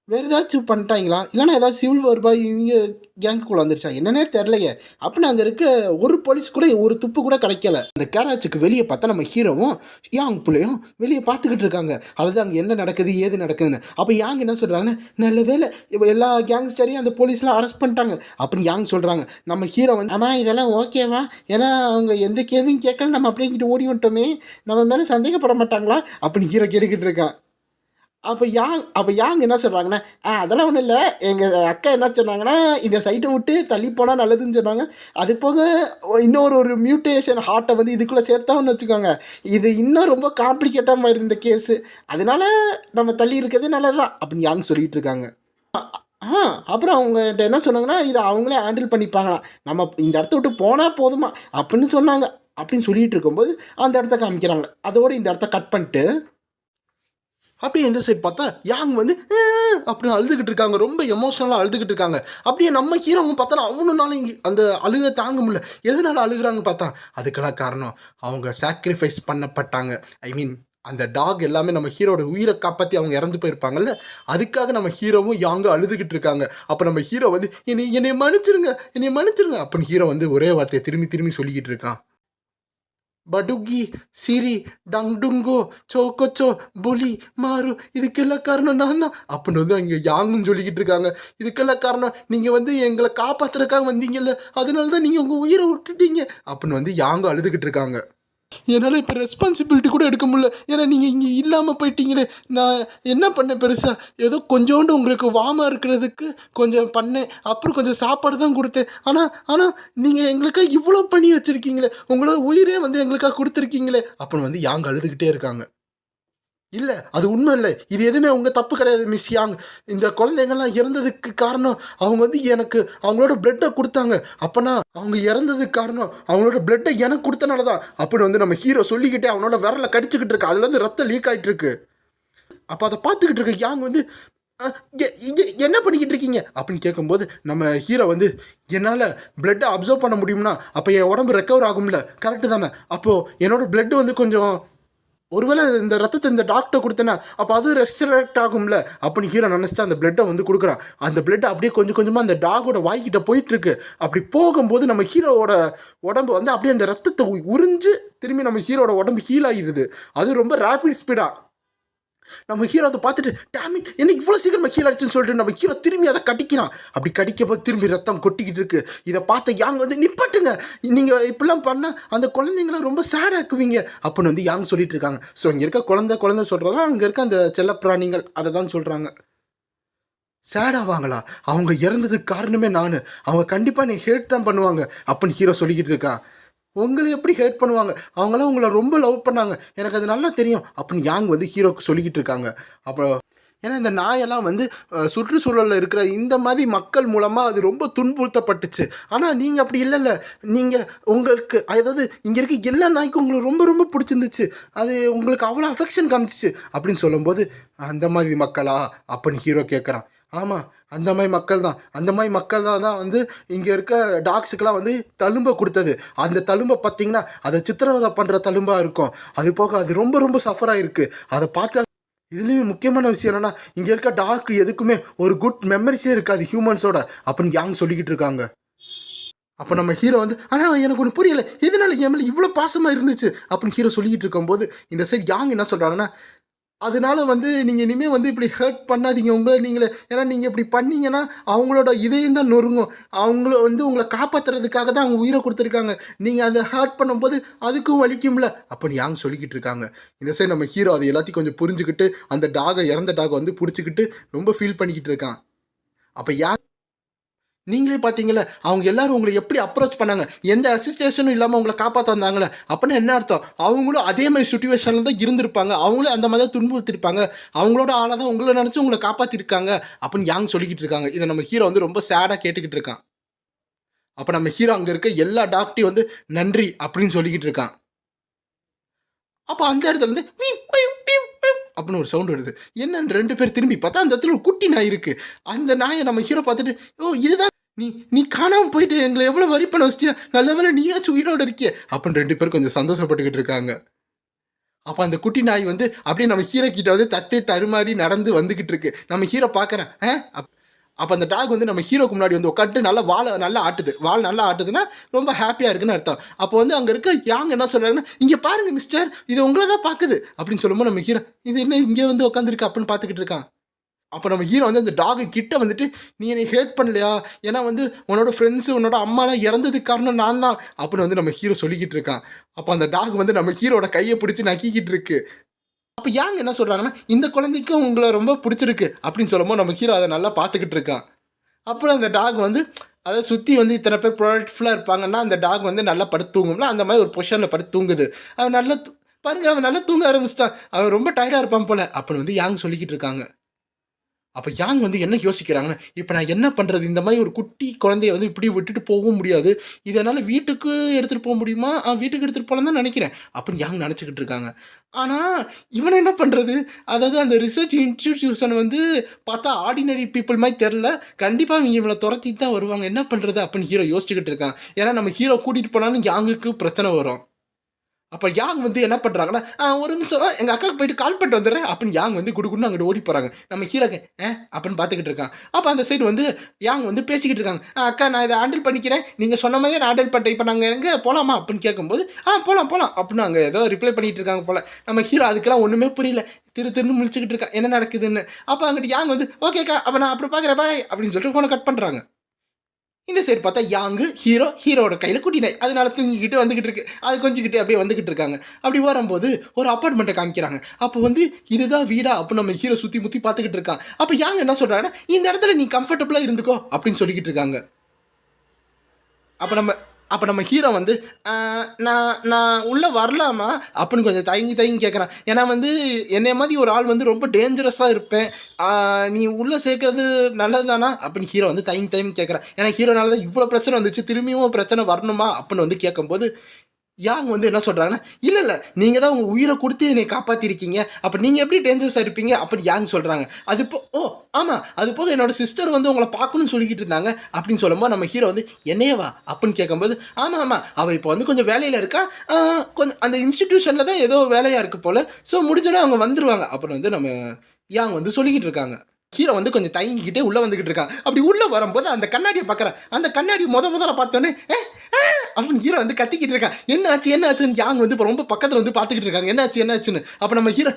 வேறு ஏதாச்சும் பண்ணிட்டாங்களா, இல்லைனா ஏதாச்சும் சிவில் வருபா இவங்க கேங்குக்குள்ளே வந்துருச்சா என்னன்னே தெரிலையே அப்படின்னு அங்கே இருக்க ஒரு போலீஸ் கூட ஒரு துப்பு கூட கிடைக்கல. அந்த கேராஜுக்கு வெளியே பார்த்தா நம்ம ஹீரோவும் யாங் பிள்ளையும் வெளியே பார்த்துக்கிட்டு இருக்காங்க. அதாவது அங்கே என்ன நடக்குது ஏது நடக்குதுன்னு. அப்போ யாங் என்ன சொல்கிறாங்கன்னா, நல்ல வேலை எல்லா கேங்ஸ்டரையும் அந்த போலீஸ்லாம் அரெஸ்ட் பண்ணிட்டாங்க அப்படின்னு யாங் சொல்கிறாங்க. நம்ம ஹீரோ வந்து ஆமாம் இதெல்லாம் ஓகேவா, ஏன்னா அவங்க எந்த கேள்வியும் கேட்கல, நம்ம அப்படியே இங்கிட்டு ஓடி வந்துட்டோமே, நம்ம மேலே சந்தேகப்பட மாட்டாங்களா அப்படின்னு ஹீரோ கேட்டுக்கிட்டு இருக்கான். அப்போ யாங் என்ன சொல்கிறாங்கன்னா, அதெல்லாம் ஒன்றும் இல்லை, எங்கள் அக்கா என்ன சொன்னாங்கன்னா இந்த சைட்டை விட்டு தள்ளி போனால் நல்லதுன்னு சொன்னாங்க, அது போக ஒரு மியூட்டேஷன் ஹார்ட்டை வந்து இதுக்குள்ளே சேர்த்தான்னு வச்சுக்கோங்க, இது இன்னும் ரொம்ப காம்ப்ளிகேட்டாக மாதிரி இந்த கேஸு, அதனால் நம்ம தள்ளி இருக்கிறது நல்லது தான் அப்படின்னு யாங் சொல்லிகிட்டு இருக்காங்க. அப்புறம் அவங்ககிட்ட என்ன சொன்னாங்கன்னா, இதை அவங்களே ஹேண்டில் பண்ணிப்பாங்களாம், நம்ம இந்த இடத்த விட்டு போனால் போதுமா அப்படின்னு சொன்னாங்க. அப்படின்னு சொல்லிகிட்டு இருக்கும்போது அந்த இடத்த காமிக்கிறாங்க. அதோடு இந்த இடத்த கட் பண்ணிட்டு அப்படியே எந்த சைட் பார்த்தா யாங் வந்து அப்படின்னு அழுதுகிட்டு இருக்காங்க, ரொம்ப எமோஷனலாக அழுதுகிட்டு இருக்காங்க. அப்படியே நம்ம ஹீரோவும் பார்த்தா அவனுனாலும் அந்த அழுக தாங்க முடியல. எதனால அழுகுறாங்க பார்த்தா அதுக்கெல்லாம் காரணம் அவங்க சாக்ரிஃபைஸ் பண்ணப்பட்டாங்க. ஐ மீன் அந்த டாக் எல்லாமே நம்ம ஹீரோட உயிரை காப்பாற்றி அவங்க இறந்து போயிருப்பாங்கல்ல, அதுக்காக நம்ம ஹீரோவும் யாங்க அழுதுகிட்டு இருக்காங்க. அப்போ நம்ம ஹீரோ வந்து என்னை மன்னிச்சிருங்க அப்படின்னு ஹீரோ வந்து ஒரே வார்த்தையை திரும்பி சொல்லிக்கிட்டு இருக்கான். படுகி சிரி டங்டுங்கோ சோக்கோச்சோ புலி மாறு இதுக்கெல்லாம் காரணம் நான் தான் அப்படின்னு வந்து அங்கே யாங்குன்னு சொல்லிக்கிட்டு இருக்காங்க. இதுக்கெல்லாம் காரணம் நீங்கள் வந்து எங்களை காப்பாற்றுறதுக்காக வந்தீங்கல்ல, அதனால தான் நீங்கள் உங்கள் உயிரை விட்டுட்டீங்க அப்படின்னு வந்து யாங்க அழுதுகிட்டு இருக்காங்க. என்னால் இப்போ ரெஸ்பான்சிபிலிட்டி கூட எடுக்க முடியல, ஏன்னா நீங்கள் இங்கே இல்லாமல் போயிட்டீங்களே, நான் என்ன பண்ணேன் பெருசாக, ஏதோ கொஞ்சோண்டு உங்களுக்கு வாமாக இருக்கிறதுக்கு கொஞ்சம் பண்ணேன், அப்புறம் கொஞ்சம் சாப்பாடு தான் கொடுத்தேன், ஆனால் நீங்கள் எங்களுக்காக இவ்வளோ பண்ணி வச்சுருக்கீங்களே, உங்களோட உயிரே வந்து எங்களுக்காக கொடுத்துருக்கீங்களே அப்படின்னு வந்து யாங்க அழுதுகிட்டே இருக்காங்க. இல்லை அது உண்மை இல்லை, இது எதுவுமே உங்கள் தப்பு கிடையாது மிஸ் யாங், இந்த குழந்தைங்கள்லாம் இறந்ததுக்கு காரணம் அவங்க வந்து எனக்கு அவங்களோட பிளட்டை கொடுத்தாங்க, அப்போனா அவங்க இறந்ததுக்கு காரணம் அவங்களோட பிளட்டை எனக்கு கொடுத்தனால தான் அப்படின்னு வந்து நம்ம ஹீரோ சொல்லிக்கிட்டே அவனோட விரலை கடிச்சிக்கிட்டு இருக்கு, அதுலேருந்து ரத்தம் லீக் ஆகிட்டு இருக்கு. அப்போ அதை பார்த்துக்கிட்டு இருக்க யாங் வந்து என்ன பண்ணிக்கிட்டு இருக்கீங்க அப்படின்னு கேட்கும்போது நம்ம ஹீரோ வந்து என்னால் பிளட்டை அப்சர்வ் பண்ண முடியும்னா அப்போ என் உடம்பு ரெக்கவர் ஆகும்ல, கரெக்டு தானே, அப்போது என்னோட பிளட்டு வந்து கொஞ்சம் ஒருவேளை இந்த ரத்தத்தை இந்த டாக்டர் கொடுத்தேன்னா அப்போ அது ரெஸ்டரக்ட் ஆகும்ல அப்படின்னு ஹீரோ நினச்சிட்டு அந்த பிளட்டை வந்து கொடுக்குறான். அந்த பிளட்டை அப்படியே கொஞ்சம் கொஞ்சமாக அந்த டாகோட வாய்க்கிட்ட போயிட்டுருக்கு. அப்படி போகும்போது நம்ம ஹீரோவோட உடம்பு வந்து அப்படியே அந்த ரத்தத்தை உறிஞ்சு திரும்பி நம்ம ஹீரோட உடம்பு ஹீல் ஆகிடுது. அது ரொம்ப ரேபிட் ஸ்பீடாக. நம்ம ஹீரோ அதை பார்த்துட்டு டேமிட் என்ன இவ்வளோ சீக்கிரமாக ஹீல் ஆயிடுச்சுன்னு சொல்லிட்டு நம்ம ஹீரோ திரும்பி அதை கடிக்கிறான். அப்படி கடிக்கப்போ திரும்பி ரத்தம் கொட்டிக்கிட்டு இருக்கு. இதை பார்த்த யாங் வந்து நிப்பாட்டுங்க, நீங்கள் இப்படிலாம் பண்ணால் அந்த குழந்தைங்களாம் ரொம்ப சேடாக்குவீங்க அப்படின்னு வந்து யாங் சொல்லிட்டு இருக்காங்க. ஸோ இங்கே இருக்க குழந்தை சொல்கிறதா அங்கே இருக்க அந்த செல்லப்பிராணிகள் அதை தான் சொல்கிறாங்க. சேடாவாங்களா, அவங்க இறந்ததுக்கு காரணமே நான், அவங்க கண்டிப்பாக நீ ஹேட் தான் பண்ணுவாங்க அப்படின்னு ஹீரோ சொல்லிக்கிட்டு இருக்கான். உங்களை எப்படி ஹேட் பண்ணுவாங்க, அவங்களாம் உங்களை ரொம்ப லவ் பண்ணாங்க, எனக்கு அது நல்லா தெரியும் அப்படின்னு யாங் வந்து ஹீரோக்கு சொல்லிக்கிட்டு இருக்காங்க. அப்புறம் ஏன்னா இந்த நாயெல்லாம் வந்து சுற்றுச்சூழலில் இருக்கிற இந்த மாதிரி மக்கள் மூலமாக அது ரொம்ப துன்புறுத்தப்பட்டுச்சு. ஆனால் நீங்கள் அப்படி இல்லைல்ல, நீங்கள் உங்களுக்கு அதாவது இங்கே இருக்க எல்லா நாய்க்கும் உங்களுக்கு ரொம்ப ரொம்ப பிடிச்சிருந்துச்சு, அது உங்களுக்கு அவ்வளோ அஃபெக்ஷன் காமிச்சிச்சு அப்படின்னு சொல்லும்போது, அந்த மாதிரி மக்களா அப்படின்னு ஹீரோ கேட்குறான். ஆமாம், அந்த மாதிரி மக்கள் தான், அந்த மாதிரி மக்கள் தான் வந்து இங்கே இருக்க டாக்ஸுக்கெல்லாம் வந்து தழும்பை கொடுத்தது. அந்த தழும்பை பார்த்தீங்கன்னா அதை சித்திரவதை பண்ணுற தழும்பாக இருக்கும். அது போக அது ரொம்ப ரொம்ப சஃபராக இருக்குது. அதை பார்த்தா இதுலேயும் முக்கியமான விஷயம் என்னென்னா, இங்கே இருக்க டாக் எதுக்குமே ஒரு குட் மெமரிஸே இருக்காது ஹியூமன்ஸோட அப்படின்னு யாங் சொல்லிக்கிட்டு இருக்காங்க. அப்போ நம்ம ஹீரோ வந்து, ஆனால் எனக்கு ஒன்று புரியலை, எதனால என் மேலே இவ்வளோ பாசமாக இருந்துச்சு அப்படின்னு ஹீரோ சொல்லிக்கிட்டு இருக்கும்போது, இந்த சைடு யாங் என்ன சொல்கிறாங்கன்னா, அதனால வந்து நீங்கள் இனிமேல் வந்து இப்படி ஹர்ட் பண்ணாதீங்க உங்களை நீங்களே. ஏன்னா நீங்கள் இப்படி பண்ணீங்கன்னா அவங்களோட இதயம் தான் நொறுங்கும். அவங்கள வந்து உங்களை காப்பாற்றுறதுக்காக தான் அவங்க உயிரை கொடுத்துருக்காங்க. நீங்கள் அதை ஹர்ட் பண்ணும்போது அதுக்கும் வலிக்கும்ல அப்படின்னு யாங் சொல்லிக்கிட்டு இருக்காங்க. இந்த சைடு நம்ம ஹீரோ அதை எல்லாத்தையும் கொஞ்சம் புரிஞ்சுக்கிட்டு அந்த இறந்த டாகை வந்து பிடிச்சிக்கிட்டு ரொம்ப ஃபீல் பண்ணிக்கிட்டு இருக்கான். அப்போ நீங்களே பார்த்தீங்களே, அவங்க எல்லாரும் உங்களை எப்படி அப்ரோச் பண்ணாங்க, எந்த அசிஸ்டேஷனும் இல்லாமல் உங்களை காப்பாற்ற வந்தாங்களே அப்படின்னா என்ன அர்த்தம்? அவங்களும் அதே மாதிரி சுச்சுவேஷனில் தான் இருந்திருப்பாங்க, அவங்களும் அந்த மாதிரி தான் துன்புறுத்திருப்பாங்க, அவங்களோட ஆளாக தான் உங்களை நினச்சி உங்களை காப்பாற்றிருக்காங்க அப்படின்னு யாங் சொல்லிக்கிட்டு இருக்காங்க. இதை நம்ம ஹீரோ வந்து ரொம்ப சேடாக கேட்டுக்கிட்டு இருக்கான். அப்போ நம்ம ஹீரோ அங்கே இருக்க எல்லா டாக்டரையும் வந்து நன்றி அப்படின்னு சொல்லிக்கிட்டு இருக்கான். அப்போ அந்த இடத்துல இருந்து அப்படின்னு ஒரு சவுண்ட் வருது. என்னன்னு 2 பேர் திரும்பி பார்த்தா அந்த இடத்துல ஒரு குட்டி நாய் இருக்கு. அந்த நாயை நம்ம ஹீரோ பார்த்துட்டு, ஓ இதுதான் நீ காணாமல் போயிட்டு எங்களை எவ்வளோ வரி பண்ண வச்சிட்டியா, நல்ல வேலை நீயாச்சும் உயிரோடு இருக்கிய அப்படின்னு 2 பேரும் கொஞ்சம் சந்தோஷப்பட்டுக்கிட்டு இருக்காங்க. அப்போ அந்த குட்டி நாய் வந்து அப்படியே நம்ம ஹீரோ கிட்ட வந்து தத்து தருமாறி நடந்து வந்துக்கிட்டு இருக்கு. நம்ம ஹீரோ பார்க்குறேன். அப்போ அந்த டாக் வந்து நம்ம ஹீரோக்கு முன்னாடி வந்து உட்காந்து நல்லா வாழை நல்லா ஆட்டுது. வால் நல்லா ஆட்டுதுன்னா ரொம்ப ஹாப்பியாக இருக்குன்னு அர்த்தம். அப்போ வந்து அங்கே இருக்க யாங் என்ன சொல்கிறாங்கன்னா, இங்கே பாருங்கள் மிஸ்டர், இது உங்களை தான் பார்க்குது அப்படின்னு சொல்லும்போது நம்ம ஹீரோ, இது என்ன இங்கே வந்து உட்காந்துருக்கு அப்படின்னு பார்த்துக்கிட்டு இருக்கான். அப்போ நம்ம ஹீரோ வந்து அந்த டாகு கிட்ட வந்துட்டு, நீ என்னை ஹேட் பண்ணலையா, ஏன்னா வந்து உன்னோட ஃப்ரெண்ட்ஸு உன்னோட அம்மாலாம் இறந்ததுக்கு காரணம் நான் தான் அப்படின்னு வந்து நம்ம ஹீரோ சொல்லிக்கிட்டு இருக்கான். அப்போ அந்த டாக் வந்து நம்ம ஹீரோட கையை பிடிச்சி நக்கிக்கிட்டு இருக்கு. அப்போ யாங் என்ன சொல்கிறாங்கன்னா, இந்த குழந்தைக்கும் உங்களை ரொம்ப பிடிச்சிருக்கு அப்படின்னு சொல்லும்போது நம்ம ஹீரோ அதை நல்லா பார்த்துக்கிட்டு இருக்கான். அப்புறம் அந்த டாக் வந்து அதை சுற்றி வந்து இத்தனை பேர் ப்ரொடக்ட்ஃபுல்லாக இருப்பாங்கன்னா அந்த டாக் வந்து நல்லா படுத்து தூங்கும்ல, அந்த மாதிரி ஒரு பொசிஷனில் படுத்து தூங்குது. அவன் நல்லா பாருங்க, அவன் நல்லா தூங்க ஆரம்பிச்சிட்டான், அவன் ரொம்ப டயர்டாக இருப்பான் போல அப்படின்னு வந்து யாங் சொல்லிக்கிட்டு இருக்காங்க. அப்போ யாங் வந்து என்ன யோசிக்கிறாங்கன்னா, இப்போ நான் என்ன பண்ணுறது, இந்த மாதிரி ஒரு குட்டி குழந்தைய வந்து இப்படி விட்டுட்டு போகவும் முடியாது, இதனால் வீட்டுக்கு எடுத்துகிட்டு போக முடியுமா, வீட்டுக்கு எடுத்துகிட்டு போகலாம் தான் நினைக்கிறேன் அப்படின்னு யாங் நினச்சிக்கிட்டு இருக்காங்க. ஆனால் இவனை என்ன பண்ணுறது, அதாவது அந்த ரிசர்ச் இன்ஸ்டிடியூஷன் வந்து பார்த்தா ஆர்டினரி பீப்புள் மாதிரி தெரில, கண்டிப்பாக இவங்க இவனை துரத்திட்டு தான் வருவாங்க, என்ன பண்ணுறது அப்படின்னு ஹீரோ யோசிச்சுக்கிட்டு இருக்கான். ஏன்னா நம்ம ஹீரோ கூட்டிகிட்டு போனாலும் யாங்குக்கு பிரச்சனை வரும். அப்போ யாங் வந்து என்ன பண்ணுறாங்கன்னா, ஒரு நிமிஷம் எங்கள் அக்காவுக்கு போயிட்டு கால் பண்ணிட்டு வந்துடுறேன் அப்படின்னு யாங் வந்து குடுக்குன்னு அங்கிட்டு ஓடி போகிறாங்க. நம்ம ஹீரோக்கு அப்படின்னு பார்த்துக்கிட்டு இருக்கான். அப்போ அந்த சைடு வந்து யாங் வந்து பேசிக்கிட்டு இருக்காங்க. அக்கா நான் இதை ஹேண்டில் பண்ணிக்கிறேன், நீங்கள் சொன்ன மாதிரியே நான் ஹேண்டில் பண்ணிட்டேன், இப்போ நாங்கள் எங்கே போகலாமா அப்படின்னு கேட்கும்போது, போகலாம் அப்படின்னு அங்கே ஏதோ ரிப்ளை பண்ணிகிட்டு இருக்காங்க போல். நம்ம ஹீரோ அதுக்கெல்லாம் ஒன்றுமே புரியல, திருன்னு முழிச்சுக்கிட்டு இருக்கா என்ன நடக்குதுன்னு. அப்போ அங்கிட்டு யாங் வந்து, ஓகேக்கா அப்போ நான் அப்புறம் பார்க்குறேன் பாய் அப்படின்னு சொல்லிட்டு ஃபோனை கட் பண்ணுறாங்க. இந்த சைடு பார்த்தா யாங்கு ஹீரோட கையில் குட்டி நாய் அதனால தூங்கிக்கிட்டு வந்துக்கிட்டு இருக்கு. அது கொஞ்சிக்கிட்டு அப்படியே வந்துக்கிட்டு இருக்காங்க. அப்படி வரும்போது ஒரு அப்பார்ட்மெண்ட்டை காமிக்கிறாங்க. அப்போ வந்து இதுதான் வீடா அப்படின்னு நம்ம ஹீரோ சுற்றி முற்றி பார்த்துக்கிட்டு இருக்கான். அப்போ யாங் என்ன சொல்கிறாங்கன்னா, இந்த இடத்துல நீ கம்ஃபர்டபுளாக இருந்துக்கோ அப்படின்னு சொல்லிக்கிட்டு இருக்காங்க. அப்போ நம்ம ஹீரோ வந்து, நான் உள்ளே வரலாமா அப்படின்னு கொஞ்சம் தயங்கி கேட்குறான். ஏன்னா வந்து என்னை மாதிரி ஒரு ஆள் வந்து ரொம்ப டேஞ்சரஸாக இருப்பேன், நீ உள்ளே சேர்க்கறது நல்லது தானா அப்படின்னு ஹீரோ வந்து தயங்கி கேட்குறான். ஏன்னா ஹீரோனால தான் இவ்வளோ பிரச்சனை வந்துச்சு, திரும்பியும் பிரச்சனை வரணுமா அப்படின்னு வந்து கேட்கும்போது யாங் வந்து என்ன சொல்கிறாங்கன்னா, இல்லை நீங்கள் தான் உங்கள் உயிரை கொடுத்து என்னை காப்பாற்றிருக்கீங்க, அப்போ நீங்கள் எப்படி டேஞ்சரஸாக இருப்பீங்க அப்படின்னு யாங் சொல்கிறாங்க. அது ஆமாம், அது போக என்னோட சிஸ்டர் வந்து உங்களை பார்க்கணும்னு சொல்லிக்கிட்டு இருந்தாங்க அப்படின்னு சொல்லும்போது நம்ம ஹீரோ வந்து, என்னையவா அப்படின்னு கேட்கும்போது, ஆமாம் அவள் இப்போ வந்து கொஞ்சம் வேலையில் இருக்கா, கொஞ்சம் அந்த இன்ஸ்டிடியூஷனில் தான் ஏதோ வேலையாக இருக்குது போல், ஸோ முடிஞ்சோன்னே அவங்க வந்துடுவாங்க அப்புறம் வந்து நம்ம யாங் வந்து சொல்லிக்கிட்டு இருக்காங்க. ஹீரோ வந்து கொஞ்சம் தயங்கிக்கிட்டே உள்ளே வந்துக்கிட்டு இருக்கான். அப்படி உள்ளே வரும்போது அந்த கண்ணாடியை பார்க்குறேன். அந்த கண்ணாடி முதல்ல பார்த்தோன்னே அப்படின்னு ஹீரோ வந்து கத்திக்கிட்டு இருக்கான். என்னாச்சுன்னு யாங் வந்து இப்போ ரொம்ப பக்கத்தில் வந்து பார்த்துக்கிட்டு இருக்காங்க. என்னாச்சுன்னு. அப்போ நம்ம ஹீரோ,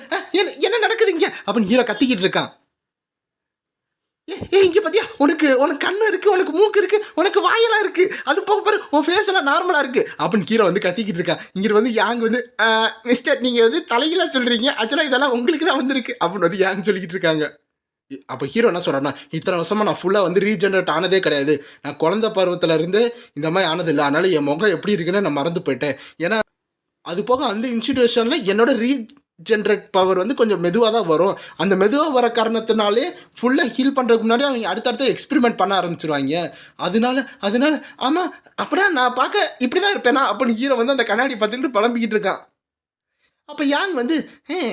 என்ன நடக்குது இங்கே அப்படின்னு ஹீரோ கத்திக்கிட்டு இருக்கான். இங்கே பார்த்தியா, உனக்கு கண்ணு இருக்குது, உனக்கு மூக்கு இருக்குது, உனக்கு வாயெல்லாம் இருக்குது, அது போக பாரு உன் ஃபேஸ் எல்லாம் நார்மலாக இருக்குது அப்படின்னு ஹீரோ வந்து கத்திக்கிட்டு இருக்கான். இங்கிட்டு வந்து யாங் வந்து, மிஸ்டர் நீங்கள் வந்து தலைகளாக சொல்கிறீங்க, ஆக்சுவலாக இதெல்லாம் உங்களுக்கு தான் வந்திருக்கு அப்படின்னு வந்து யாங் சொல்லிக்கிட்டு இருக்காங்க. அப்போ ஹீரோ என்ன சொல்கிறான்னா, இத்தனை வருஷமாக நான் ஃபுல்லாக வந்து ரீஜெனரேட் ஆனதே கிடையாது, நான் குழந்தை பருவத்திலேருந்து இந்த மாதிரி ஆனதில்லை, அதனால் என் முகம் எப்படி இருக்குன்னு நான் மறந்து போயிட்டேன். ஏன்னா அது போக அந்த இன்ஸ்டிடியூஷனில் என்னோட ஜென்ரேட் பவர் வந்து கொஞ்சம் மெதுவாக தான் வரும். அந்த மெதுவாக வர காரணத்தினாலே ஃபுல்லாக ஹீல் பண்ணுறதுக்கு முன்னாடி அவங்க அடுத்தடுத்து எக்ஸ்பெரிமெண்ட் பண்ண ஆரம்பிச்சிருவாங்க. அதனால ஆமாம் அப்படின்னா நான் பார்க்க இப்படி தான் இருப்பேனா அப்படின்னு ஹீரோ வந்து அந்த கண்ணாடி பார்த்துக்கிட்டு புலம்பிக்கிட்டு இருக்கான். அப்போ யாங் வந்து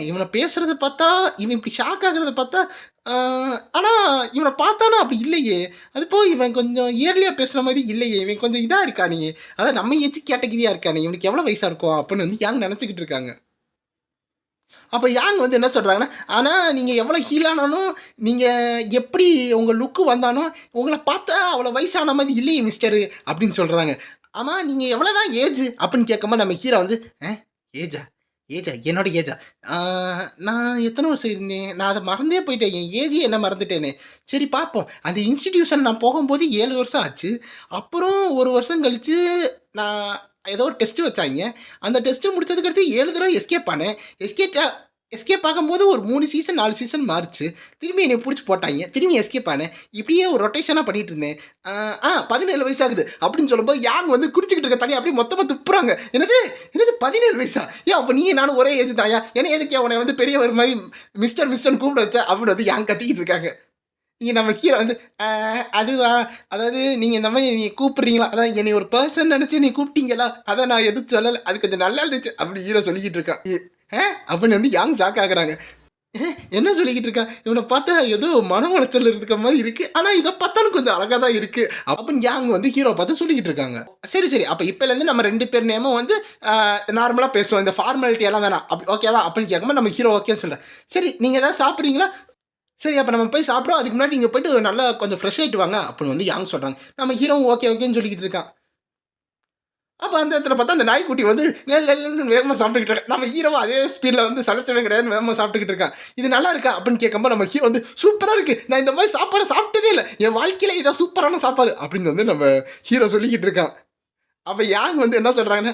இவனை பேசுகிறத பார்த்தா இவன் இப்படி ஷாக் ஆகுறத பார்த்தா ஆனால் இவனை பார்த்தானா அப்படி இல்லையே, அது போய் இவன் கொஞ்சம் இயர்லியாக பேசுகிற மாதிரி இல்லையே, இவன் கொஞ்சம் இதாக இருக்கானே, அதான் நம்ம ஏஜ் கேட்டகிரியாக இருக்கானே, இவனுக்கு எவ்வளோ வயசாக இருக்கும் அப்படின்னு வந்து யாங் நினச்சிக்கிட்டு இருக்காங்க. அப்போ யாங் வந்து என்ன சொல்கிறாங்கன்னா, ஆனால் நீங்கள் எவ்வளோ ஹீலானாலும் நீங்கள் எப்படி உங்கள் லுக்கு வந்தாலும் உங்களை பார்த்தா அவ்வளோ வயசான மாதிரி இல்லையே மிஸ்டரு அப்படின்னு சொல்கிறாங்க. ஆமாம் நீங்கள் எவ்வளோ தான் ஏஜ் அப்படின்னு கேட்கும்போது நம்ம ஹீரோ வந்து ஏஜா ஏஜா என்னோட ஏஜா நான் எத்தனை வருஷம் இருந்தேன், நான் அதை மறந்தே போயிட்டேன், என் ஏஜே என்ன மறந்துட்டேனே. சரி பார்ப்போம், அந்த இன்ஸ்டிடியூஷன் நான் போகும்போது 7 வருஷம் ஆச்சு. அப்புறம் 1 வருஷம் கழித்து நான் ஏதோ ஒரு டெஸ்ட்டு வச்சாங்க. அந்த டெஸ்ட்டு முடிச்சதுக்கடுத்து 7 தடவை எஸ்கேப் ஆனேன். எஸ்கேப் ஆகும்போது ஒரு 3 சீசன் 4 சீசன் மாறிச்சு. திரும்பி என்னை பிடிச்சி போட்டாங்க, திரும்பி எஸ்கேப் ஆனேன். இப்படியே ஒரு ரொட்டேஷனாக பண்ணிகிட்டு இருந்தேன். 17 வயசாகுது அப்படின்னு சொல்லும்போது யாங் வந்து குடிச்சிக்கிட்டு இருக்க தண்ணி அப்படியே மொத்தமாக துப்புறாங்க. என்னது 17 வயசா? ஏன் அப்போ நீ நானும் ஒரே ஏஜ் தாயா, ஏன்னா எதுக்கே உன்னை வந்து பெரிய ஒரு மாதிரி மிஸ்டர்னு கூப்பிட வச்சா அப்படின்னு வந்து யாங் கத்திக்கிட்டு இருக்காங்க. நீங்கள் நம்ம கீழே வந்து அதுவா, அதாவது நீங்கள் இந்த மாதிரி நீ கூப்பிட்றீங்களா, அதான் என்னை ஒரு பர்சன் நினச்சி நீ கூப்பிட்டீங்களா, அதான் நான் எதுவும் சொல்லலை, அது கொஞ்சம் நல்லா இருந்துச்சு அப்படி ஹீரோ சொல்லிக்கிட்டு இருக்கான். அப்படின்னு வந்து யாங் ஷாக் ஆகுறாங்க. என்ன சொல்லிக்கிட்டு இருக்கான், இவனை பார்த்தா ஏதோ மன உளைச்சல் இருக்க மாதிரி இருக்கு, ஆனால் இதை பார்த்தாலும் கொஞ்சம் அழகாக தான் இருக்கு அப்படின்னு யாங் வந்து ஹீரோ பார்த்து சொல்லிக்கிட்டு இருக்காங்க. சரி அப்போ இப்போலேருந்து நம்ம 2 பேர் நேமும் வந்து நார்மலாக பேசுவோம், இந்த ஃபார்மாலிட்டி எல்லாம் வேணாம் அப்படி ஓகேவா அப்படின்னு கேட்கும்போது நம்ம ஹீரோ ஓகேன்னு சொல்கிறேன். சரி நீங்கள் எதாவது சாப்பிட்றீங்களா, சரி அப்போ நம்ம போய் சாப்பிட்றோம், அதுக்கு முன்னாடி நீங்கள் போய்ட்டு நல்லா கொஞ்சம் ஃப்ரெஷ் ஆகிட்டு வாங்க அப்படின்னு வந்து யாங் சொல்கிறாங்க. நம்ம ஹீரோவும் ஓகேன்னு சொல்லிக்கிட்டு இருக்கான். அப்போ அந்த இடத்துல பார்த்தா அந்த நாய்க்குட்டி வந்து வேகமாக சாப்பிட்டுக்கிட்டு இருக்கேன். நம்ம ஹீரோவும் அதே ஸ்பீடில் வந்து சளைச்சவே கிடையாது, வேகமாக சாப்பிட்டுக்கிட்டு இருக்கான். இது நல்லா இருக்கா அப்படின்னு கேட்கும்போது நம்ம ஹீரோ வந்து சூப்பராக இருக்குது, நான் இந்த மாதிரி சாப்பாடு சாப்பிட்டதே இல்லை, என் வாழ்க்கையில் இதான் சூப்பரான சாப்பாடு அப்படின்னு வந்து நம்ம ஹீரோ சொல்லிக்கிட்டு இருக்கான். அப்போ யாங் வந்து என்ன சொல்கிறாங்கன்னா,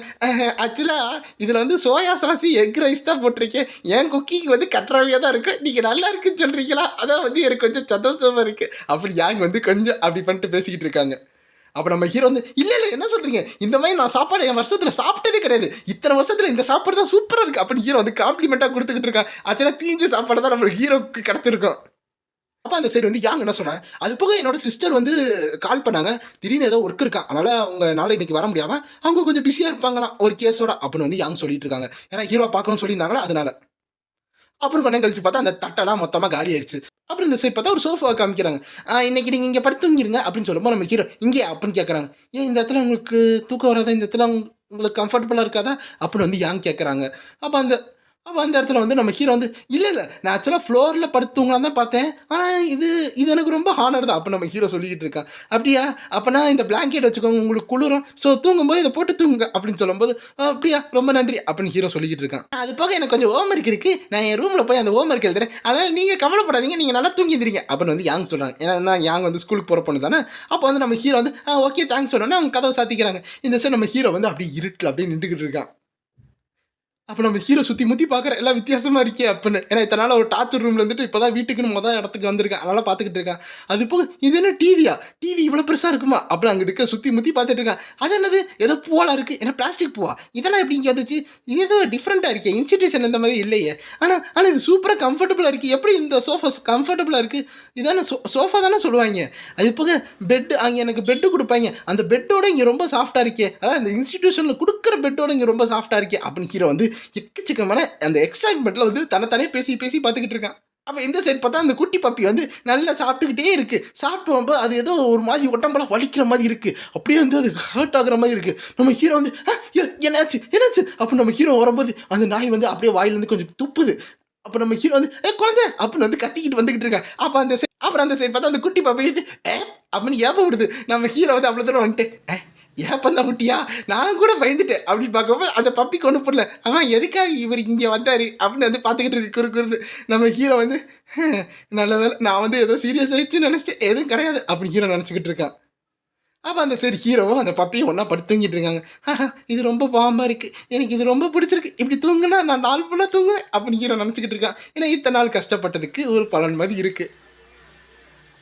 ஆக்சுவலாக இதில் வந்து சோயா சாசி எக் ரைஸ் தான் போட்டிருக்கேன், என் குக்கிங் வந்து கட்டுறவையாக தான் இருக்குது, நீங்கள் நல்லா இருக்குன்னு சொல்கிறீங்களா, அதான் வந்து எனக்கு கொஞ்சம் சந்தோஷமாக இருக்குது அப்படி யாங் வந்து கொஞ்சம் அப்படி பண்ணிட்டு பேசிக்கிட்டு இருக்காங்க. அப்போ நம்ம ஹீரோ வந்து இல்லை என்ன சொல்கிறீங்க, இந்த மாதிரி நான் சாப்பாடு என் வருஷத்தில் சாப்பிட்டதே கிடையாது, இத்தனை வருஷத்தில் இந்த சாப்பாடு தான் சூப்பராக இருக்குது அப்படின்னு ஹீரோ வந்து காம்ப்ளிமெண்ட்டாக கொடுத்துக்கிட்டு இருக்கான். ஆக்சுவலாக தீஞ்ச சாப்பாடு தான் நம்மளுக்கு ஹீரோக்கு கிடச்சிருக்கும். அப்போ அந்த சைடு வந்து யாங் என்ன சொல்கிறாங்க, அது போக என்னோட சிஸ்டர் வந்து கால் பண்ணாங்க, திடீர்னு ஏதோ ஒர்க் இருக்கா, அதனால் அவங்க நாளை இன்றைக்கி வர முடியாதான், அவங்க கொஞ்சம் பிஸியாக இருப்பாங்களாம் ஒரு கேஸோட அப்படின்னு வந்து யாங் சொல்லிட்டு இருக்காங்க. ஏன்னா ஹீரோ பார்க்கணும்னு சொல்லியிருந்தாங்களா அதனால. அப்புறம் கொஞ்சம் கழிச்சு பார்த்தா அந்த தட்டெல்லாம் மொத்தமாக காலி ஆயிடுச்சு. அப்புறம் இந்த சைட் பார்த்தா ஒரு சோஃபா காமிக்கிறாங்க. இன்னைக்கு நீங்கள் இங்கே படுத்துங்கிருங்க அப்படின்னு சொல்லும்போது நம்ம ஹீரோ இங்கே அப்படின்னு கேட்குறாங்க. ஏன் இந்த இடத்துல உங்களுக்கு தூக்கம் வராதா, இந்த இடத்துல உங்களுக்கு கம்ஃபர்டபுளாக இருக்காதா அப்படின்னு வந்து யாங் கேட்குறாங்க. அப்போ அந்த இடத்துல வந்து நம்ம ஹீரோ வந்து இல்லை நான் ஆக்சுவலாக ஃப்ளோரில் படுத்துங்களான்னு தான் பார்த்தேன், ஆனால் இது எனக்கு ரொம்ப ஹானர் தான் அப்போ நம்ம ஹீரோ சொல்லிக்கிட்டு இருக்கான். அப்படியா, அப்போனா இந்த பிளாங்கெட் வச்சுக்கோங்க உங்களுக்கு குளிரும், ஸோ தூங்கும்போது இதை போட்டு தூங்குங்க அப்படின்னு சொல்லும்போது அப்படியா ரொம்ப நன்றி அப்படின்னு ஹீரோ சொல்லிக்கிட்டு இருக்கான். அது போக எனக்கு கொஞ்சம் ஹோம் ஒர்க் இருக்குது, நான் என் ரூமில் போய் அந்த ஹோம் ஒர்க் எழுதுறேன், அதனால் நீங்கள் கவலைப்படாதீங்க, நீங்கள் நல்லா தூங்கிடுறீங்க அப்படின்னு வந்து யாங் சொல்கிறாங்க. ஏன்னா யாங் வந்து ஸ்கூலுக்கு போகிற பொண்ணு தானே. அப்போ வந்து நம்ம ஹீரோ வந்து ஓகே தேங்க்ஸ் சொன்னோன்னே அவங்க கதவை சாத்திக்கிறாங்க. இந்த சார் நம்ம ஹீரோ வந்து அப்படியே இருட்டில் அப்படியே நின்றுக்கிட்டு இருக்கான். அப்போ நம்ம ஹீரோ சுற்றி முற்றி பார்க்குற எல்லாம் வித்தியாசமாக இருக்கே அப்படின்னு, ஏன்னா இத்தனை ஒரு டார்ச்சர் ரூமில் இருந்துட்டு இப்போ தான் வீட்டுக்குன்னு இடத்துக்கு வந்திருக்கேன், அதனால் பார்த்துக்கிட்டு இருக்கான். அது போக இது என்ன டிவியா, டிவி இவ்வளோ பெருசாக இருக்குமா அப்படின்னு அங்கிட்டு இருக்க சுற்றி முற்றி பார்த்துட்டு இருக்கான். அது என்னது ஏதோ பூவாலாம் இருக்குது, ஏன்னா பிளாஸ்டிக் பூவா, இதெல்லாம் எப்படி இங்கே வந்துச்சு, இது ஏதோ டிஃப்ரெண்ட்டாக இருக்கே, இன்ஸ்டிடியூஷன் இந்த மாதிரி இல்லையே, ஆனால் இது சூப்பராக கம்ஃபர்டபுளாக இருக்குது, எப்படி இந்த சோஃபாஸ் கம்ஃபர்டபுளாக இருக்குது, இதான சோஃபா தானே சொல்லுவாங்க. அது போக பெட்டு, அங்கே எனக்கு பெட்டு கொடுப்பாங்க, அந்த பெட்டோட இங்கே ரொம்ப சாஃப்டாக இருக்கே, அதான் இந்த இன்ஸ்டிடியூஷனில் கொடுக்குற பெட்டோட இங்கே ரொம்ப சாஃப்டாக இருக்கே அப்படின்னு ஹீரோ வந்து எக்கச்சக்கமான அந்த எக்ஸைட்மெண்ட்ல வந்து தன்னைத்தானே பேசி பார்த்துக்கிட்டு இருக்கான். அப்போ இந்த சைடு பார்த்தா அந்த குட்டி பப்பி வந்து நல்லா சாப்பிட்டுக்கிட்டே இருக்குது. சாப்பிட்டு வரும்போது அது ஏதோ ஒரு மாதிரி உடம்பெல்லாம் வலிக்கிற மாதிரி இருக்குது, அப்படியே வந்து அது ஹர்ட் ஆகுற மாதிரி இருக்குது. நம்ம ஹீரோ வந்து என்னாச்சு அப்போ நம்ம ஹீரோ வரும்போது அந்த நாய் வந்து அப்படியே வாயிலேருந்து கொஞ்சம் துப்புது. அப்போ நம்ம ஹீரோ வந்து குழந்தை அப்படின்னு வந்து கத்திக்கிட்டு வந்துக்கிட்டு இருக்கான். அப்போ அப்புறம் அந்த சைடு பார்த்தா அந்த குட்டி பப்பி வந்து அப்படின்னு ஏப்ப விடுது. நம்ம ஹீரோ வந்து அவ்வளோ தூரம் வந்துட்டு ஏப்பந்தான் குட்டியா, நான் கூட பயந்துட்டேன் அப்படின்னு பார்க்கும்போது அந்த பப்பிக்கு ஒன்றும் புரியல, அவன் எதுக்காக இவர் இங்கே வந்தார் அப்படின்னு வந்து பார்த்துக்கிட்டு இருக்கு குறுக்குன்னு. நம்ம ஹீரோ வந்து நல்ல வேலை நான் வந்து ஏதோ சீரியஸ் ஆகிடுச்சு நினச்சிட்டு எதுவும் கிடையாது அப்படின்னு ஹீரோ நினச்சிக்கிட்டு இருக்கான். அப்போ அந்த சரி ஹீரோவும் அந்த பப்பியும் ஒன்றா படுத்து தூங்கிட்டு இருக்காங்க. இது ரொம்ப பாவமாக இருக்குது, எனக்கு இது ரொம்ப பிடிச்சிருக்கு, இப்படி தூங்குனா நான் நாள் ஃபுல்லாக தூங்குவேன் அப்படின்னு ஹீரோ நினச்சிக்கிட்டு இருக்கான். ஏன்னா இத்தனை நாள் கஷ்டப்பட்டதுக்கு ஒரு பலன் மாதிரி இருக்குது.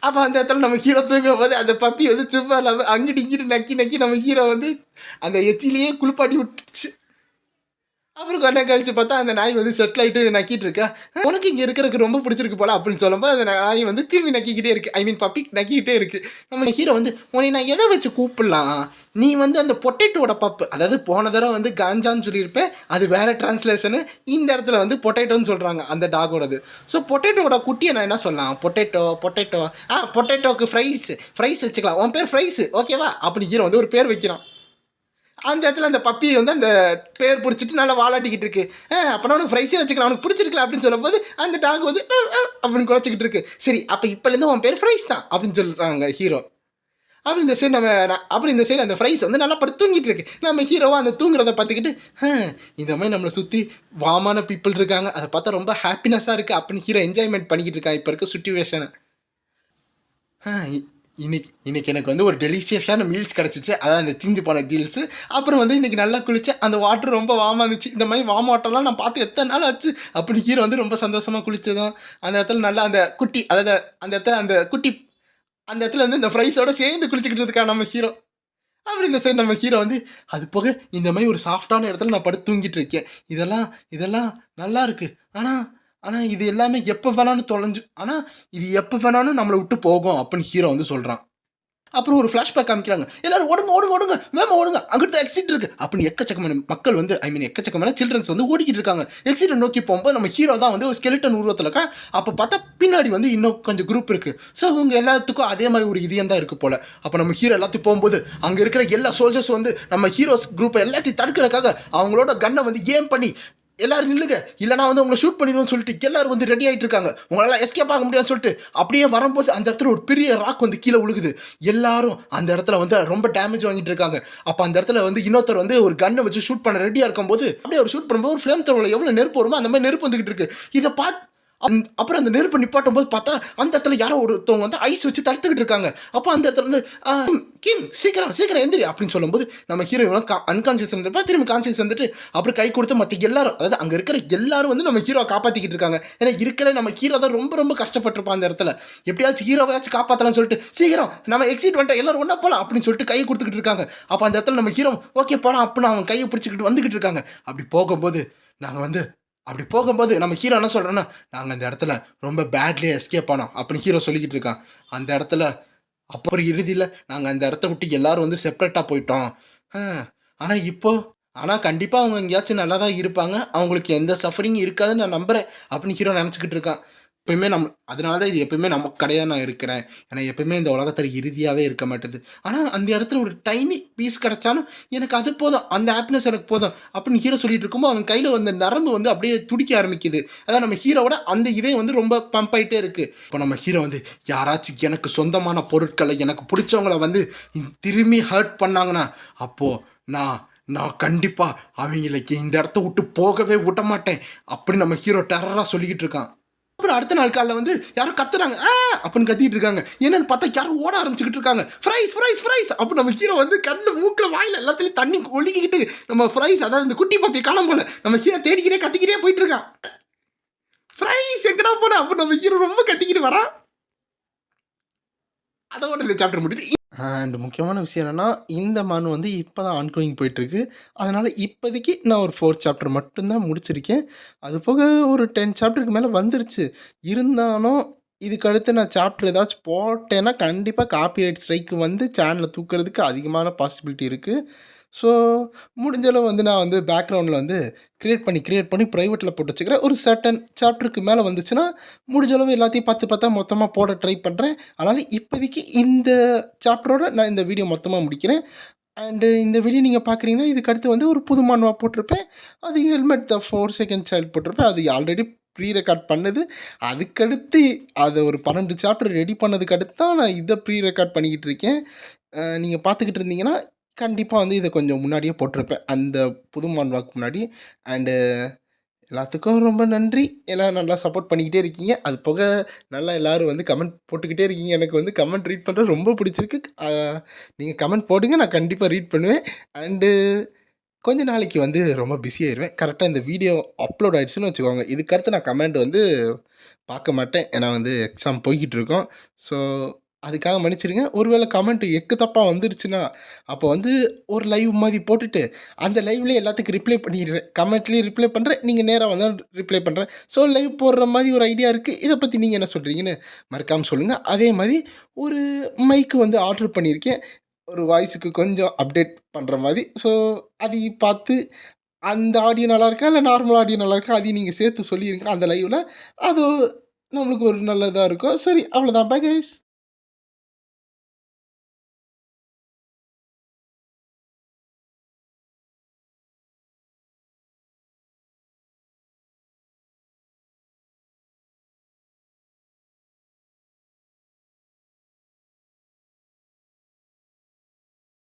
அப்போ அந்த இடத்துல நம்ம ஹீரோ தூங்கும் போது அந்த பப்பி வந்து சும்மா இல்லாமல் அங்கிட்டு இங்கிட்டு நக்கி நம்ம ஹீரோ வந்து அந்த எச்சிலேயே குளிப்பாட்டி விட்டுச்சு. அப்புறம் கொஞ்ச நேரம் கழிச்சு பார்த்தா அந்த நாய் வந்து செட்டில் ஆயிட்டு நக்கிட்டு இருக்கா. உனக்கு இங்க இருக்கிறதுக்கு ரொம்ப பிடிச்சிருக்கு போல அப்படின்னு சொல்லும்போது அந்த நாய் வந்து திரும்பி நக்கிக்கிட்டே இருக்கு. ஐ மீன் பப்பி நக்கிக்கிட்டே இருக்கு. நம்ம ஹீரோ வந்து உன்னை நான் எதை வச்சு கூப்பிடலாம்? நீ வந்து அந்த பொட்டேட்டோட பப்பு, அதாவது போன தடவை வந்து காஞ்சான்னு சொல்லியிருப்பேன், அது வேற டிரான்ஸ்லேஷனு. இந்த இடத்துல வந்து பொட்டேட்டோன்னு சொல்றாங்க அந்த டாகோடது. ஸோ பொட்டேட்டோட குட்டியை நான் என்ன சொல்லலாம்? பொட்டேட்டோ பொட்டேட்டோ பொட்டேட்டோக்கு ஃப்ரைஸ் வச்சுக்கலாம். உன் பேர் ஃப்ரைஸ் ஓகேவா அப்படின்னு ஹீரோ வந்து ஒரு பேர் வைக்கிறான். அந்த இடத்துல அந்த பப்பி வந்து அந்த பேர் பிடிச்சிட்டு நல்லா வாலாட்டிக்கிட்டு இருக்கு. அப்போ உனக்கு ஃப்ரைஸே வச்சுக்கலாம், அவனுக்கு பிடிச்சிருக்கல அப்படின்னு சொல்லும்போது அந்த டாக் வந்து அப்படின்னு குறைச்சிக்கிட்டு இருக்கு. சரி அப்போ இப்போலேருந்து உன் பேர் ஃப்ரைஸ் தான் அப்படின்னு சொல்கிறாங்க ஹீரோ. அப்புறம் இந்த சைடு அப்புறம் இந்த சைடு அந்த ஃப்ரைஸ் வந்து நல்லா படுத்து தூங்கிட்டு இருக்கு. நம்ம ஹீரோவாக அந்த தூங்குறத பார்த்துக்கிட்டு இந்த மாதிரி நம்மளை சுற்றி வாமான பீப்புள் இருக்காங்க, அதை பார்த்தா ரொம்ப ஹாப்பினஸ்ஸாக இருக்குது அப்படின்னு ஹீரோ என்ஜாய்மெண்ட் பண்ணிக்கிட்டு இருக்கான் இப்போ இருக்க சுச்சுவேஷனை. இன்னைக்கு எனக்கு வந்து ஒரு டெலிஷியஸான மீல்ஸ் கிடச்சிச்சு, அதாவது அந்த தீஞ்சு போன டீல்ஸு. அப்புறம் வந்து இன்றைக்கி நல்லா குளித்தேன், அந்த வாட்டர் ரொம்ப வார்மாக இருந்துச்சு. இந்த மாதிரி வார்ம் வாட்டர்லாம் நான் பார்த்து எத்தனை நாள் ஆச்சு அப்படின்னு ஹீரோ வந்து ரொம்ப சந்தோஷமாக குளித்ததும் அந்த இடத்துல நல்லா அந்த குட்டி, அதாவது அந்த இடத்துல அந்த குட்டி அந்த இடத்துல வந்து இந்த ஃப்ரைஸோட சேர்ந்து குளிச்சுக்கிட்டு இருக்கா நம்ம ஹீரோ. அப்புறம் இந்த சைடு நம்ம ஹீரோ வந்து அது போக இந்த மாதிரி ஒரு சாஃப்டான இடத்துல நான் படுத்து தூங்கிட்டு இருக்கேன். இதெல்லாம் நல்லா இருக்குது. ஆனால் இது எல்லாமே எப்போ வேணாலும் தொலைஞ்சு, ஆனால் இது எப்போ வேணாலும் நம்மளை விட்டு போகும் அப்படின்னு ஹீரோ வந்து சொல்கிறான். அப்புறம் ஒரு ஃப்ளாஷ்பேக் காமிக்கிறாங்க. எல்லாரும் ஓடுங்க வேமா ஓடுங்க, அங்கிட்ட எக்ஸிட் இருக்கு அப்படின்னு எக்கச்சக்கமான மக்கள் வந்து ஐ மீன் எக்கச்சக்கமான சில்ட்ரன்ஸ் வந்து ஓடிக்கிட்டு இருக்காங்க. எக்ஸிட்டை நோக்கி போகும்போது நம்ம ஹீரோ தான் வந்து ஒரு ஸ்கெலிட்டன் உருவத்தில் இருக்கா. அப்போ பார்த்தா பின்னாடி வந்து இன்னும் கொஞ்சம் குரூப் இருக்கு. ஸோ அவங்க எல்லாத்துக்கும் அதே மாதிரி ஒரு இதயம் தான் இருக்கு போல. அப்போ நம்ம ஹீரோ எல்லாத்தையும் போகும்போது அங்கே இருக்கிற எல்லா சோல்ஜர்ஸ் வந்து நம்ம ஹீரோஸ் குரூப்பை எல்லாத்தையும் தடுக்கிறக்காக அவங்களோட கன்னை வந்து ஏம் பண்ணி எல்லாரும் நில்லுங்க, இல்லைனா வந்து உங்களை ஷூட் பண்ணிடுவோம்னு சொல்லிட்டு எல்லாரும் வந்து ரெடி ஆகிட்டு இருக்காங்க. உங்களால் எஸ்கேப் ஆக முடியாதுன்னு சொல்லிட்டு அப்படியே வரும்போது அந்த இடத்துல ஒரு பெரிய ராக் வந்து கீழே விழுகுது. எல்லாரும் அந்த இடத்துல வந்து ரொம்ப டேமேஜ் வாங்கிட்டு இருக்காங்க. அப்போ அந்த இடத்துல வந்து இன்னொருத்தர் வந்து ஒரு கன்னை வச்சு ஷூட் பண்ண ரெடியாக இருக்கும்போது அப்படியே ஒரு ஷூட் பண்ணும்போது ஒரு ஃப்ளேம் த்ரோவில் எவ்வளோ நெருப்பு வருமோ அந்த மாதிரி நெருப்பு வந்துகிட்டு இருக்கு. இதை பார்த்து அப்புறம் அந்த நெருப்பு நிப்பாட்டும் போது பார்த்தா அந்த இடத்துல யாரோ ஒருத்தவங்க வந்து ஐஸ் வச்சு தடுத்துக்கிட்டு இருக்காங்க. அப்போ அந்த இடத்துல வந்து கிம் சீக்கிரம் எந்திரி அப்படின்னு சொல்லும்போது நம்ம ஹீரோ அன்கான்சியஸ் வந்துருப்பா, திரும்பி கான்சியஸ் வந்துட்டு அப்புறம் கை கொடுத்து மற்ற எல்லாரும், அதாவது அங்கே இருக்கிற எல்லாரும் வந்து நம்ம ஹீரோவை காப்பாற்றிக்கிட்டு இருக்காங்க. ஏன்னா இருக்கிற நம்ம ஹீரோ தான் ரொம்ப கஷ்டப்பட்டிருப்பான் அந்த இடத்துல. எப்படியாச்சும் ஹீரோவாச்சும் காப்பாற்றலாம்னு சொல்லிட்டு சீக்கிரம் நம்ம எக்ஸிட் வந்துட்டோம் எல்லாரும் ஒன்றா போகலாம் அப்படின்னு சொல்லிட்டு கையை கொடுத்துக்கிட்டு இருக்காங்க. அப்போ அந்த இடத்துல நம்ம ஹீரோ ஓகே போகலாம் அப்படின்னு அவன் கையை பிடிச்சிக்கிட்டு வந்துக்கிட்டு இருக்காங்க. அப்படி போகும்போது நம்ம ஹீரோ என்ன சொல்கிறோன்னா, நாங்கள் அந்த இடத்துல ரொம்ப பேட்லியே எஸ்கேப் ஆனோம் அப்படின்னு ஹீரோ சொல்லிக்கிட்டு இருக்கான். அந்த இடத்துல அப்புறம் இறுதியில் நாங்கள் அந்த இடத்த விட்டு எல்லோரும் வந்து செப்ரேட்டாக போயிட்டோம். ஆனால் கண்டிப்பாக அவங்க எங்கேயாச்சும் நல்லா தான் இருப்பாங்க, அவங்களுக்கு எந்த சஃபரிங் இருக்காதுன்னு நான் நம்புகிறேன் அப்படின்னு ஹீரோ நினச்சிக்கிட்டு இருக்கான். எப்பயுமே அதனால தான் இது எப்பயுமே நமக்கு கிடையாது நான் இருக்கிறேன். ஏன்னா எப்பயுமே இந்த உலகத்தில் இறுதியாகவே இருக்க மாட்டேது. ஆனால் அந்த இடத்துல ஒரு டைனி பீஸ் கிடச்சாலும் எனக்கு அது போதும், அந்த ஹாப்பினஸ் எனக்கு போதும் அப்படின்னு ஹீரோ சொல்லிட்டு இருக்கும்போது அவன் கையில் வந்து நரம்பு வந்து அப்படியே துடிக்க ஆரம்பிக்குது. அதான் நம்ம ஹீரோவோட அந்த இதே வந்து ரொம்ப பம்ப் ஆகிட்டே இருக்குது. இப்போ நம்ம ஹீரோ வந்து யாராச்சும் எனக்கு சொந்தமான பொருட்களை எனக்கு பிடிச்சவங்கள வந்து திரும்பி ஹர்ட் பண்ணாங்கன்னா அப்போது நான் கண்டிப்பாக அவங்களுக்கு இந்த இடத்த விட்டு போகவே விட மாட்டேன் அப்படின்னு நம்ம ஹீரோ டெரராக சொல்லிக்கிட்டு இருக்கான். அப்புறம் அடுத்த நாள் காலையில் வந்து யாரும் கத்துறாங்க அப்படின்னு கத்திட்டு இருக்காங்க. என்னன்னு பார்த்தா யாரும் ஓட ஆரம்பிச்சுக்கிட்டு இருக்காங்க. ஃப்ரைஸ் அப்போ நம்ம ஹீரோ வந்து கண்ணில் மூக்கில் வாயில் எல்லாத்துலேயும் தண்ணி ஒழுகிக்கிட்டு நம்ம ஃப்ரைஸ், அதாவது இந்த குட்டி பாப்பி காணாம போல நம்ம ஹீரோ தேடிக்கிட்டே கத்திக்கிட்டே போயிட்டு இருக்கான். ஃப்ரைஸ் எங்கடா போன அப்போ நம்ம ஹீரோ ரொம்ப கத்திக்கிட்டு வரான். அதோட இந்த சாப்டர் முடியுது. அண்ட் முக்கியமான விஷயம் என்னென்னா, இந்த மனு வந்து இப்போ தான் ஆன்கோயிங் போயிட்டுருக்கு. அதனால் இப்போதைக்கு நான் ஒரு 4 சாப்டர் மட்டும்தான் முடிச்சிருக்கேன். அது போக ஒரு 10 சாப்டருக்கு மேலே வந்துருச்சு. இருந்தாலும் இதுக்கு அடுத்து நான் சாப்டர் ஏதாச்சும் போட்டேன்னா கண்டிப்பாக காப்பிரைட் ஸ்ட்ரைக்கு வந்து சேனலை தூக்குறதுக்கு அதிகமான பாசிபிலிட்டி இருக்குது. ஸோ முடிஞ்சளவு வந்து நான் வந்து பேக்ரவுண்டில் வந்து க்ரியேட் பண்ணி ப்ரைவேட்டில் போட்டு வச்சுக்கிறேன். ஒரு சர்டன் சாப்டருக்கு மேலே வந்துச்சுன்னா முடிஞ்சளவு எல்லாத்தையும் பார்த்தா மொத்தமாக போட ட்ரை பண்ணுறேன். அதனால் இப்போதைக்கு இந்த சாப்டரோட நான் இந்த வீடியோ மொத்தமாக முடிக்கிறேன். அண்டு இந்த வீடியோ நீங்கள் பார்க்குறீங்கன்னா இதுக்கு அடுத்து வந்து ஒரு புது மானுவா போட்டிருப்பேன். அது ஹெல்மெட் த 4 செகண்ட் சைல்டு போட்டிருப்பேன். அது ஆல்ரெடி ப்ரீ ரெக்கார்ட் பண்ணது. அதுக்கடுத்து அதை ஒரு 12 சாப்டர் ரெடி பண்ணதுக்கு அடுத்து தான் நான் இதை ப்ரீ ரெக்கார்ட் பண்ணிக்கிட்டு இருக்கேன். நீங்கள் பார்த்துக்கிட்டு இருந்தீங்கன்னா கண்டிப்பாக வந்து இதை கொஞ்சம் முன்னாடியே போட்டிருப்பேன், அந்த புது மான்வாக்கு முன்னாடி. அண்டு எல்லாத்துக்கும் ரொம்ப நன்றி. எல்லாம் நல்லா சப்போர்ட் பண்ணிக்கிட்டே இருக்கீங்க. அது போக நல்லா எல்லோரும் வந்து கமெண்ட் போட்டுக்கிட்டே இருக்கீங்க. எனக்கு வந்து கமெண்ட் ரீட் பண்ணுறது ரொம்ப பிடிச்சிருக்கு. நீங்கள் கமெண்ட் போடுங்க, நான் கண்டிப்பாக ரீட் பண்ணுவேன். அண்டு கொஞ்ச நாளைக்கு வந்து ரொம்ப பிஸியாகிடுவேன். கரெக்டாக இந்த வீடியோ அப்லோட் ஆகிடுச்சுன்னு வச்சுக்கோங்க. இதுக்கடுத்து நான் கமெண்ட் வந்து பார்க்க மாட்டேன். ஏன்னா வந்து எக்ஸாம் போய்கிட்டு இருக்கோம். ஸோ அதுக்காக மன்னிச்சிடுங்க. ஒருவேளை கமெண்ட் எக்கு தப்பா வந்துருச்சுன்னா, அப்போ வந்து ஒரு லைவ் மாரி போட்டுட்டு, அந்த லைவ்லயே எல்லாத்துக்கும் ரிப்ளை பண்ணிடுறேன். கமெண்ட்லயும் ரிப்ளை பண்றேன். நீங்க நேரா வந்தா ரிப்ளை பண்றேன். ஸோ லைவ் போடுற மாரி ஒரு ஐடியா இருக்கு. இத பத்தி நீங்க என்ன சொல்றீங்கன்னு மறக்காம சொல்லுங்க. அதே மாரி ஒரு மைக் வந்து ஆர்டர் பண்ணியிருக்கேன். ஒரு வாய்ஸுக்கு கொஞ்சம் அப்டேட் பண்ற மாரி. ஸோ அதையும் பார்த்து அந்த ஆடியோ நல்லாயிருக்கா? இல்ல நார்மல் ஆடியோ நல்லாயிருக்கா? அதையும் நீங்க சேர்த்து சொல்லிருங்க அந்த லைவ்ல. அது நம்மளுக்கு ஒரு நல்லதா இருக்கும். சரி அவ்வளோதான். Bye guys.